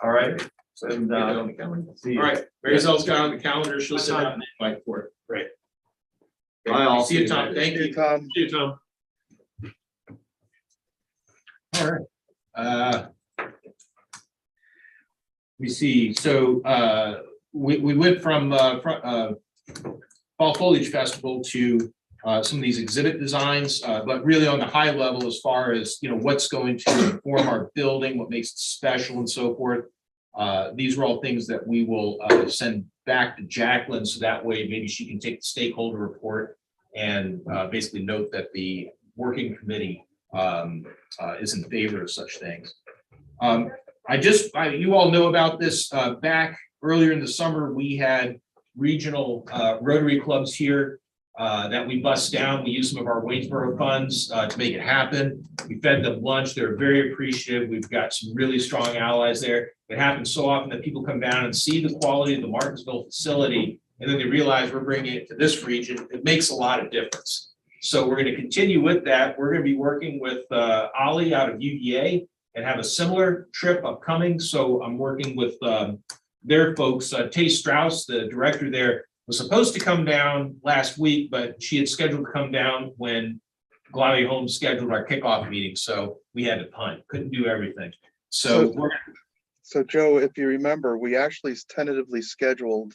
[SPEAKER 8] all right.
[SPEAKER 5] So
[SPEAKER 8] And,
[SPEAKER 5] get that on the calendar.
[SPEAKER 8] see
[SPEAKER 5] All
[SPEAKER 8] you.
[SPEAKER 5] right, Mary Zel's got on the calendar. She'll send out an invite for it. Great.
[SPEAKER 8] Bye, all.
[SPEAKER 5] See you, Tom. Thank
[SPEAKER 3] Hey,
[SPEAKER 5] you.
[SPEAKER 3] Tom.
[SPEAKER 6] See you, Tom.
[SPEAKER 5] All right. We see, so we went from Fall Foliage Festival to some of these exhibit designs, but really on the high level as far as, what's going to inform our building, what makes it special and so forth. These are all things that we will send back to Jacqueline, so that way maybe she can take the stakeholder report and basically note that the working committee is in favor of such things. You all know about this, back earlier in the summer, we had regional Rotary clubs here that we bust down. We used some of our Waynesboro funds to make it happen. We fed them lunch. They're very appreciative. We've got some really strong allies there. It happens so often that people come down and see the quality of the Martinsville facility, and then they realize we're bringing it to this region. It makes a lot of difference. So we're going to continue with that. We're going to be working with Ollie out of UVA and have a similar trip upcoming. So I'm working with their folks. Tay Strauss, the director there, was supposed to come down last week, but she had scheduled to come down when Glawie Holmes scheduled our kickoff meeting. So we had to punt, couldn't do everything. So
[SPEAKER 3] So Joe, if you remember, we actually tentatively scheduled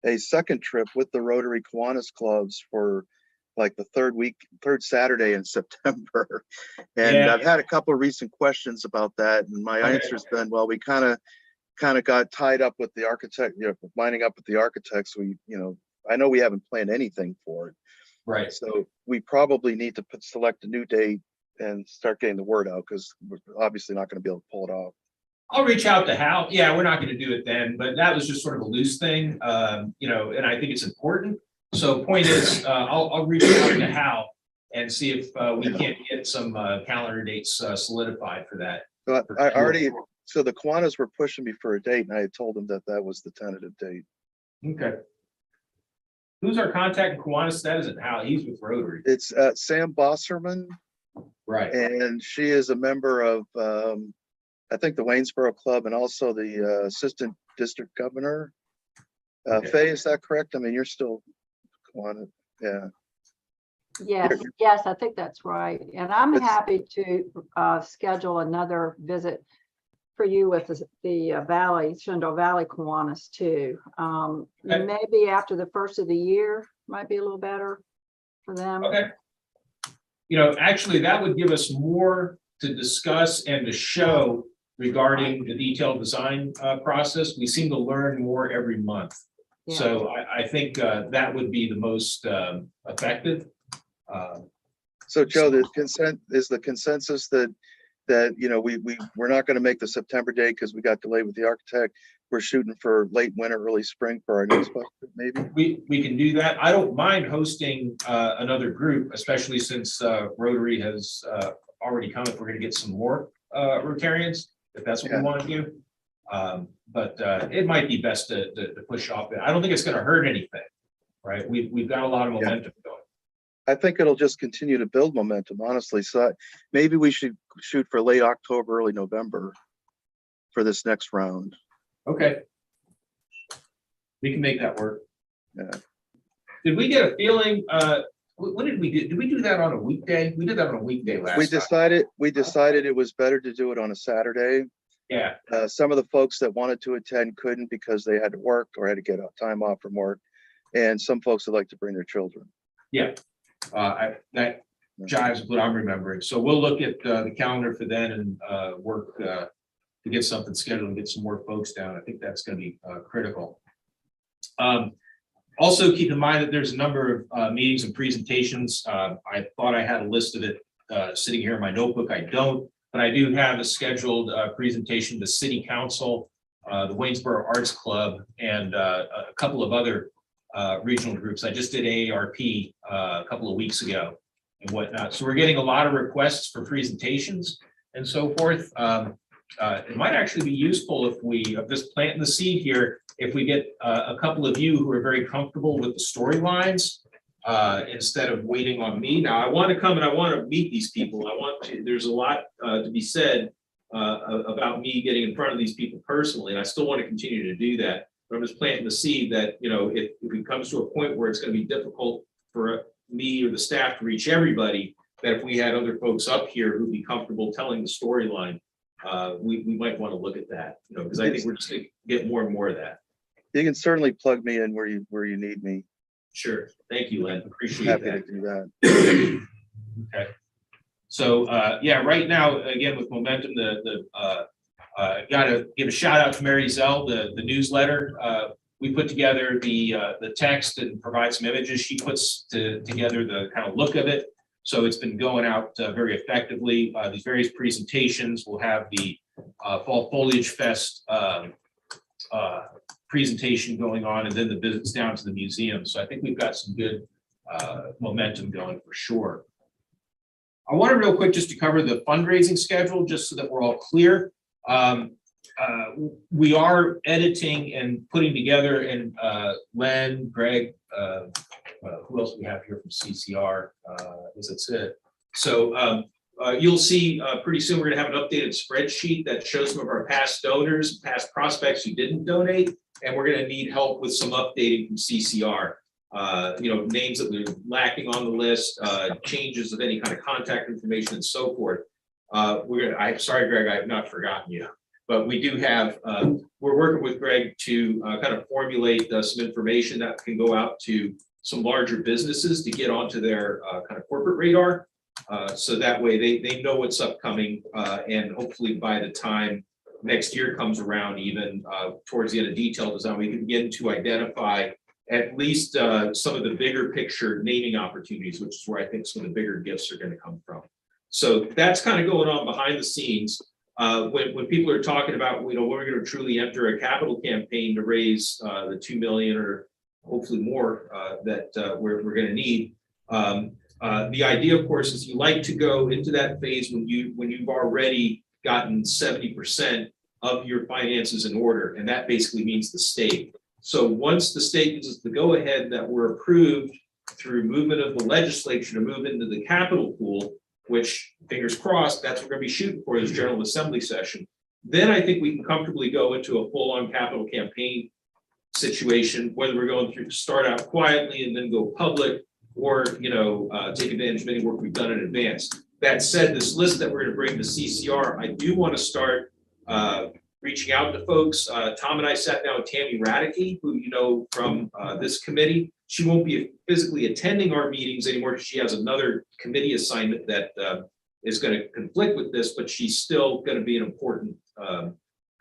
[SPEAKER 3] a second trip with the Rotary Kiwanis clubs for like the third Saturday in September. And
[SPEAKER 5] Yeah.
[SPEAKER 3] I've had a couple of recent questions about that. And my
[SPEAKER 5] Okay.
[SPEAKER 3] answer's been, well, we kind of got tied up with the architect, lining up with the architects. I know we haven't planned anything for it.
[SPEAKER 5] right.
[SPEAKER 3] So we probably need to select a new date and start getting the word out, because we're obviously not going to be able to pull it off.
[SPEAKER 5] I'll reach out to Hal. Yeah, we're not going to do it then, but that was just sort of a loose thing, and I think it's important. So point is, I'll reach out to Hal and see if we can't get some calendar dates solidified for that.
[SPEAKER 3] So so the Kiwanis were pushing me for a date, and I had told them that was the tentative date.
[SPEAKER 5] Okay. Who's our contact in Kiwanis? That isn't Hal. He's with Rotary.
[SPEAKER 3] It's Sam Bosserman,
[SPEAKER 5] Right.
[SPEAKER 3] and she is a member of, I think, the Waynesboro Club, and also the assistant district governor.
[SPEAKER 5] Okay.
[SPEAKER 3] Faye, is that correct? I mean, you're still Kiwanis, yeah.
[SPEAKER 4] Yes, I think that's right. And I'm
[SPEAKER 3] It's-
[SPEAKER 4] happy to schedule another visit for you with the Valley, Shenandoah Valley Kiwanis too.
[SPEAKER 5] Okay.
[SPEAKER 4] Maybe after the first of the year might be a little better for them.
[SPEAKER 5] Okay. Actually, that would give us more to discuss and to show regarding the detailed design process. We seem to learn more every month.
[SPEAKER 4] Yeah.
[SPEAKER 5] So I think that would be the most effective.
[SPEAKER 3] So Joe, the consensus that we're not going to make the September date because we got delayed with the architect. We're shooting for late winter, early spring for our next budget, maybe.
[SPEAKER 5] We can do that. I don't mind hosting another group, especially since Rotary has already come. If we're going to get some more Rotarians, if that's what we want to do. But it might be best to push off it. I don't think it's going to hurt anything, right? We've got a lot of momentum going.
[SPEAKER 3] I think it'll just continue to build momentum, honestly. So maybe we should shoot for late October, early November for this next round.
[SPEAKER 5] Okay. We can make that work.
[SPEAKER 3] Yeah.
[SPEAKER 5] Did we get a feeling, what did we do? Did we do that on a weekday? We did that on a weekday last time.
[SPEAKER 3] We decided it was better to do it on a Saturday.
[SPEAKER 5] Yeah,
[SPEAKER 3] Some of the folks that wanted to attend couldn't because they had to work or had to get time off from work. And some folks would like to bring their children.
[SPEAKER 5] yeah. That jives with what I'm remembering. So we'll look at the calendar for then and work to get something scheduled and get some more folks down. I think that's going to be critical. Also keep in mind that there's a number of meetings and presentations. I thought I had a list of it sitting here in my notebook. I don't, but I do have a scheduled presentation to City Council, the Waynesboro Arts Club, and a couple of other regional groups. I just did AARP a couple of weeks ago and whatnot. So we're getting a lot of requests for presentations and so forth. it might actually be useful if we, of just planting the seed here, if we get a couple of you who are very comfortable with the storylines, instead of waiting on me. Now, I want to come and I want to meet these people. There's a lot to be said about me getting in front of these people personally, and I still want to continue to do that. But I'm just planting the seed that, if it comes to a point where it's going to be difficult for me or the staff to reach everybody, that if we had other folks up here who'd be comfortable telling the storyline, we might want to look at that, because I think we're just going to get more and more of that.
[SPEAKER 3] You can certainly plug me in where you need me.
[SPEAKER 5] Sure. Thank you, Len. Appreciate
[SPEAKER 3] Happy
[SPEAKER 5] that.
[SPEAKER 3] to do that.
[SPEAKER 5] Okay. So, yeah, right now, again, with momentum, got to give a shout out to Mary Zell, the newsletter. We put together the text and provide some images. She puts together the kind of look of it. So it's been going out very effectively. These various presentations will have the Fall Foliage Fest presentation going on, and then the visits down to the museum. So I think we've got some good momentum going for sure. I want to real quick just to cover the fundraising schedule, just so that we're all clear. We are editing and putting together, and Len, Greg, who else we have here from CCR? That's it. So you'll see pretty soon we're going to have an updated spreadsheet that shows some of our past donors, past prospects who didn't donate, and we're going to need help with some updating from CCR. Names that we're lacking on the list, changes of any kind of contact information, and so forth. I'm sorry, Greg, I have not forgotten you, but we do have. We're working with Greg to kind of formulate some information that can go out to some larger businesses to get onto their kind of corporate radar. So that way they know what's upcoming, and hopefully by the time next year comes around, even towards the end of detailed design, we can begin to identify at least some of the bigger picture naming opportunities, which is where I think some of the bigger gifts are going to come from. So that's kind of going on behind the scenes. When people are talking about, when we're going to truly enter a capital campaign to raise the 2 million or hopefully more that we're going to need. The idea, of course, is you like to go into that phase when you've already gotten 70% of your finances in order, and that basically means the state. So once the state gives us the go-ahead that we're approved through movement of the legislature to move into the capital pool, which, fingers crossed, that's what we're going to be shooting for this General Assembly session, then I think we can comfortably go into a full-on capital campaign situation, whether we're going through to start out quietly and then go public, or take advantage of any work we've done in advance. That said, this list that we're going to bring to CCR, I do want to start reaching out to folks. Tom and I sat down with Tammy Radicke, who you know from this committee. She won't be physically attending our meetings anymore because she has another committee assignment that is going to conflict with this, but she's still going to be an important kind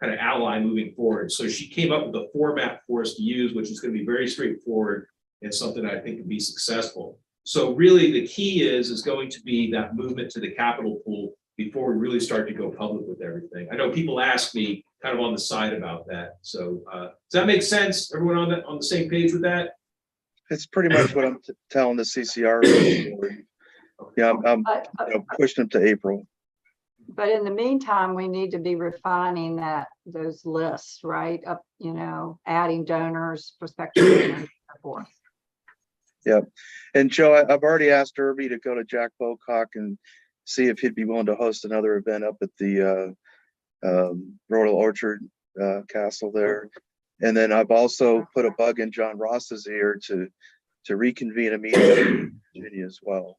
[SPEAKER 5] of ally moving forward. So she came up with a format for us to use, which is going to be very straightforward and something that I think can be successful. So really the key is going to be that movement to the capital pool before we really start to go public with everything. I know people ask me kind of on the side about that. So does that make sense? Everyone on the same page with that?
[SPEAKER 3] It's pretty much what I'm telling the CCR. Yeah, I'm pushing them to April.
[SPEAKER 4] But in the meantime, we need to be refining those lists, right? Up, adding donors, prospective donors, and so forth.
[SPEAKER 3] Yeah, and Joe, I've already asked Irby to go to Jack Bocock and see if he'd be willing to host another event up at the Royal Orchard Castle there. And then I've also put a bug in John Ross's ear to reconvene a meeting in Virginia as well.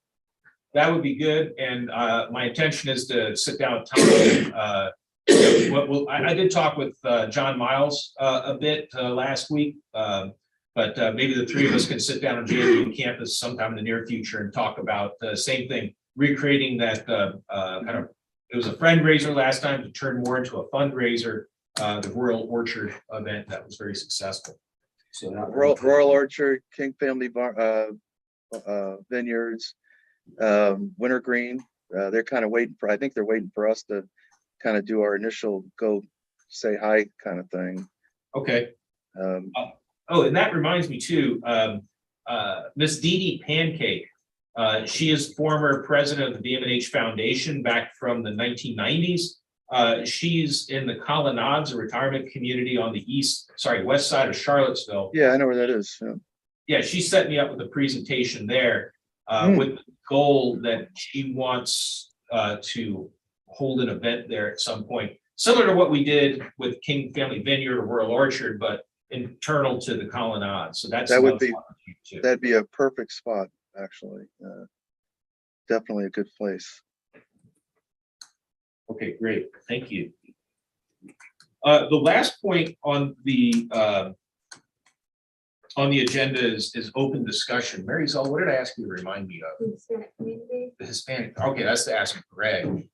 [SPEAKER 5] That would be good, and my intention is to sit down with Tom. I did talk with John Miles a bit last week, but maybe the three of us can sit down on JMU campus sometime in the near future and talk about the same thing, recreating that kind of. It was a friend raiser last time to turn more into a fundraiser. The Royal Orchard event that was very successful. So
[SPEAKER 3] Royal Orchard, King Family Vineyards, Wintergreen. They're kind of waiting for. I think they're waiting for us to kind of do our initial go say hi kind of thing.
[SPEAKER 5] Okay. And that reminds me too. Miss Dee Dee Pancake. She is former president of the BMH Foundation back from the 1990s. She's in the Colonnades, a retirement community on the west side of Charlottesville.
[SPEAKER 3] Yeah, I know where that is. Yeah.
[SPEAKER 5] Yeah, she set me up with a presentation there with the goal that she wants to hold an event there at some point, similar to what we did with King Family Vineyard or Royal Orchard, but internal to the Colonnades. So
[SPEAKER 3] That would be, that'd be a perfect spot, actually. Definitely a good place.
[SPEAKER 5] Okay, great. Thank you. The last point on the agenda is open discussion. Mary Zell, what did I ask you to remind me of?
[SPEAKER 7] Hispanic community.
[SPEAKER 5] The Hispanic. Okay, that's the ask Greg.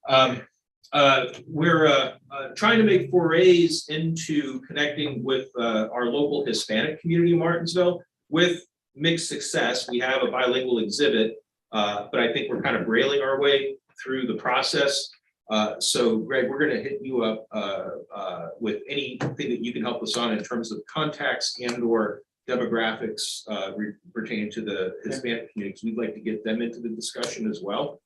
[SPEAKER 5] We're trying to make forays into connecting with our local Hispanic community in Martinsville with mixed success. We have a bilingual exhibit, but I think we're kind of railing our way through the process. So Greg, we're going to hit you up with anything that you can help us on in terms of contacts and or demographics pertaining to the Hispanic communities. We'd like to get them into the discussion as well.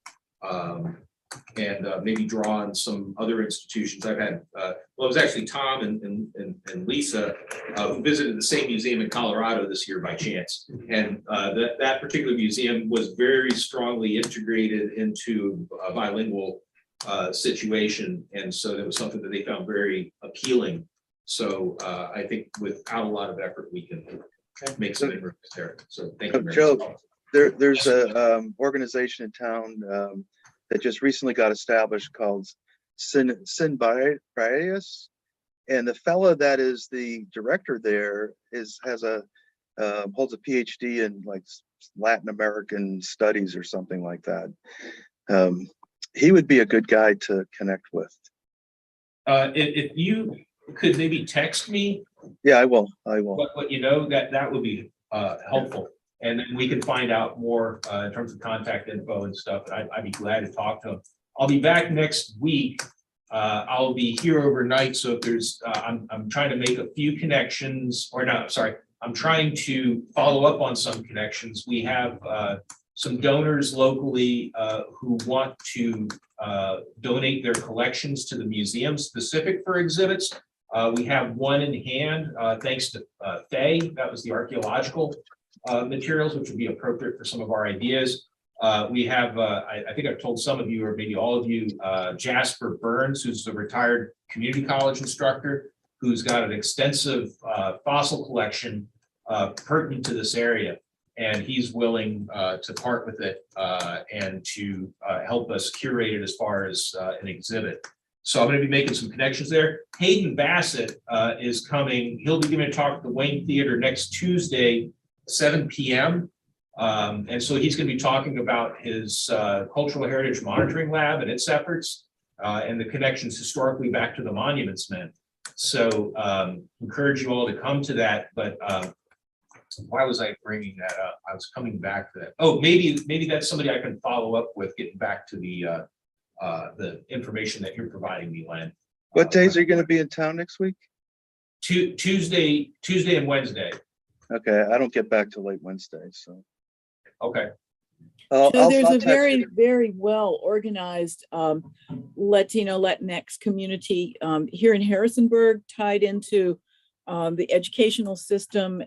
[SPEAKER 5] And maybe draw on some other institutions. I've had, well, it was actually Tom and Lisa who visited the same museum in Colorado this year by chance. And that particular museum was very strongly integrated into a bilingual situation. And so that was something that they found very appealing. So I think without a lot of effort, we can make some inroads there. So thank you very
[SPEAKER 3] Joe,
[SPEAKER 5] much.
[SPEAKER 3] there's a organization in town that just recently got established called Symbiosis. And the fellow that is the director there holds a PhD in like Latin American studies or something like that. He would be a good guy to connect with.
[SPEAKER 5] If you could maybe text me.
[SPEAKER 3] Yeah, I will.
[SPEAKER 5] What you know, that would be helpful. And then we can find out more in terms of contact info and stuff. I'd be glad to talk to him. I'll be back next week. I'll be here overnight. So if there's, I'm trying to make a few connections, or no, sorry, I'm trying to follow up on some connections. We have some donors locally who want to donate their collections to the museum specific for exhibits. We have one in hand, thanks to Faye. That was the archaeological materials, which would be appropriate for some of our ideas. We have, I think I've told some of you, or maybe all of you, Jasper Burns, who's a retired community college instructor, who's got an extensive fossil collection pertinent to this area. And he's willing to part with it and to help us curate it as far as an exhibit. So I'm going to be making some connections there. Hayden Bassett is coming. He'll be giving a talk at the Wayne Theater next Tuesday, 7 p.m. And so he's going to be talking about his Cultural Heritage Monitoring Lab and its efforts and the connections historically back to the Monuments Men. So encourage you all to come to that. But why was I bringing that up? I was coming back to that. Oh, maybe that's somebody I can follow up with, getting back to the information that you're providing me, Len.
[SPEAKER 3] What days are you going to be in town next week?
[SPEAKER 5] Tuesday and Wednesday.
[SPEAKER 3] Okay, I don't get back till late Wednesday, so.
[SPEAKER 5] Okay.
[SPEAKER 2] So there's
[SPEAKER 3] I'll
[SPEAKER 2] a
[SPEAKER 3] text
[SPEAKER 2] very,
[SPEAKER 3] you.
[SPEAKER 2] very well organized Latino, Latinx community here in Harrisonburg, tied into the educational system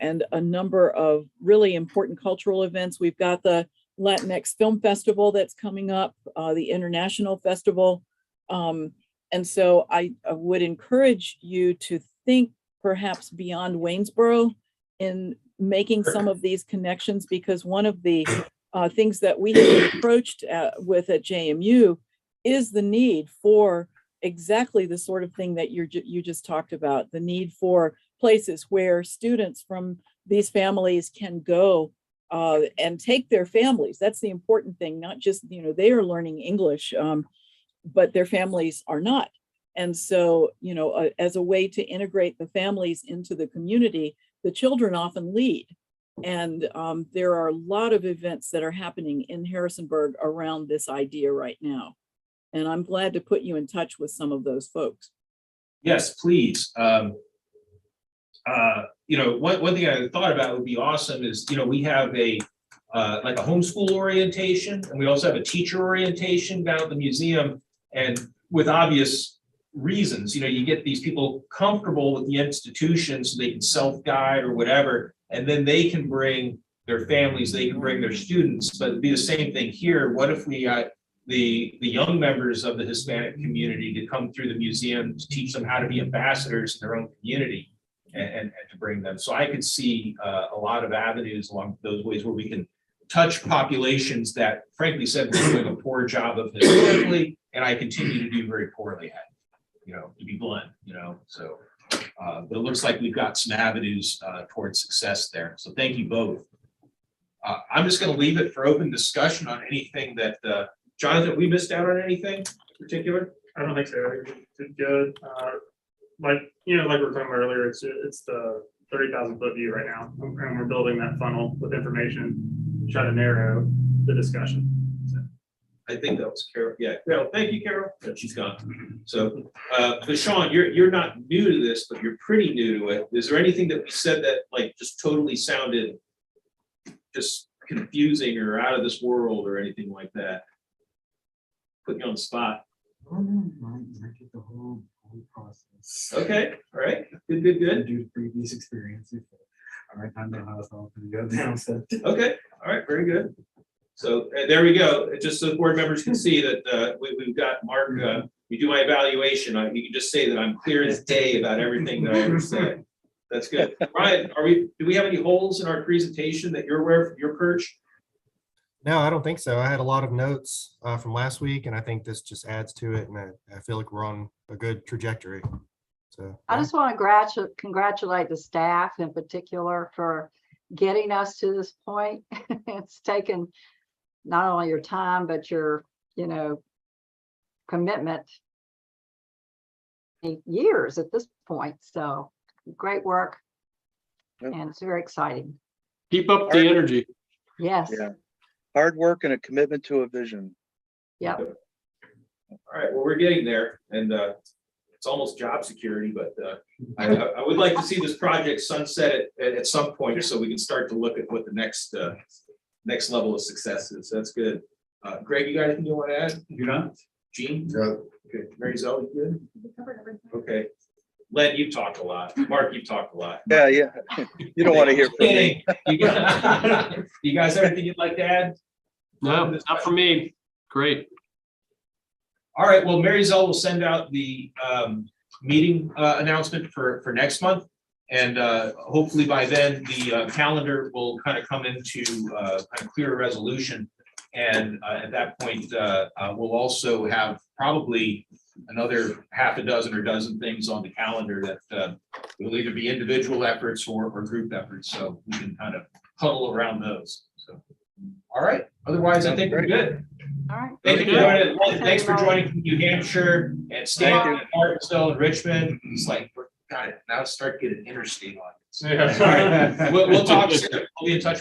[SPEAKER 2] and a number of really important cultural events. We've got the Latinx Film Festival that's coming up, the International Festival. And so I would encourage you to think perhaps beyond Waynesboro in making some of these connections, because one of the things that we have been approached with at JMU is the need for exactly the sort of thing that you just talked about, the need for places where students from these families can go and take their families. That's the important thing, not just, they are learning English, but their families are not. And so, as a way to integrate the families into the community, the children often lead. And there are a lot of events that are happening in Harrisonburg around this idea right now. And I'm glad to put you in touch with some of those folks.
[SPEAKER 5] Yes, please. One thing I thought about would be awesome is, we have like a homeschool orientation, and we also have a teacher orientation down at the museum. And with obvious reasons. You know, you get these people comfortable with the institution so they can self-guide or whatever, and then they can bring their families, they can bring their students, but it'd be the same thing here. What if we got the young members of the Hispanic community to come through the museum to teach them how to be ambassadors in their own community and to bring them? So I could see a lot of avenues along those ways where we can touch populations that frankly said we're doing a poor job of historically, and I continue to do very poorly at, you know, to be blunt, you know, so. But it looks like we've got some avenues towards success there. So thank you both. I'm just going to leave it for open discussion on anything that, Jonathan, we missed out on anything in particular?
[SPEAKER 1] I don't think so. It's good. Like, you know, like we were talking about earlier, it's the 30,000 foot view right now. And we're building that funnel with information, try to narrow the discussion.
[SPEAKER 5] I think that was Carol. Yeah, Carol, thank you, Carol. Yeah, she's gone. So, but Sean, you're not new to this, but you're pretty new to it. Is there anything that we said that like just totally sounded just confusing or out of this world or anything like that? Put you on the spot.
[SPEAKER 10] I get the whole process.
[SPEAKER 5] Okay, all right, good.
[SPEAKER 10] Due to previous experiences. All right, I know how it's all gonna go down, so.
[SPEAKER 5] Okay, all right, very good. So there we go. Just so the board members can see that we've got Mark, we do my evaluation. You can just say that I'm clear as day about everything that I ever said. That's good. Ryan, do we have any holes in our presentation that you're aware of from your perch?
[SPEAKER 11] No, I don't think so. I had a lot of notes from last week, and I think this just adds to it, and I feel like we're on a good trajectory. So
[SPEAKER 4] I
[SPEAKER 11] yeah.
[SPEAKER 4] just want to congratulate the staff in particular for getting us to this point. It's taken not only your time, but your, you know, commitment years at this point. So great work.
[SPEAKER 3] Yep.
[SPEAKER 4] And it's very exciting.
[SPEAKER 6] Keep up the energy.
[SPEAKER 4] Yes.
[SPEAKER 3] Yeah. Hard work and a commitment to a vision.
[SPEAKER 4] Yep.
[SPEAKER 5] All right, well, we're getting there, and it's almost job security, but I would like to see this project sunset at some point so we can start to look at what the next level of success is. That's good. Greg, you got anything you want to add?
[SPEAKER 9] You know?
[SPEAKER 5] Gene?
[SPEAKER 3] Yeah.
[SPEAKER 5] Okay, Mary Zoe, you good? Okay. Len, you've talked a lot. Mark, you've talked a lot.
[SPEAKER 3] Yeah. You don't want to hear from me.
[SPEAKER 5] You guys have anything you'd like to add?
[SPEAKER 6] No, not for me. Great.
[SPEAKER 5] All right, well, Mary Zoe will send out the meeting announcement for next month. And hopefully by then, the calendar will kind of come into kind of clear resolution. And at that point, we'll also have probably another half a dozen or dozen things on the calendar that will either be individual efforts or group efforts. So we can kind of huddle around those. So, all right. Otherwise, I think we're good.
[SPEAKER 4] All right.
[SPEAKER 5] Thank you for joining. Well, thanks for joining from New Hampshire and Stanton and Martinsville and Richmond. It's like, got it. Now start getting interstate audience.
[SPEAKER 1] Yeah.
[SPEAKER 5] All right. We'll talk soon. We'll be in touch.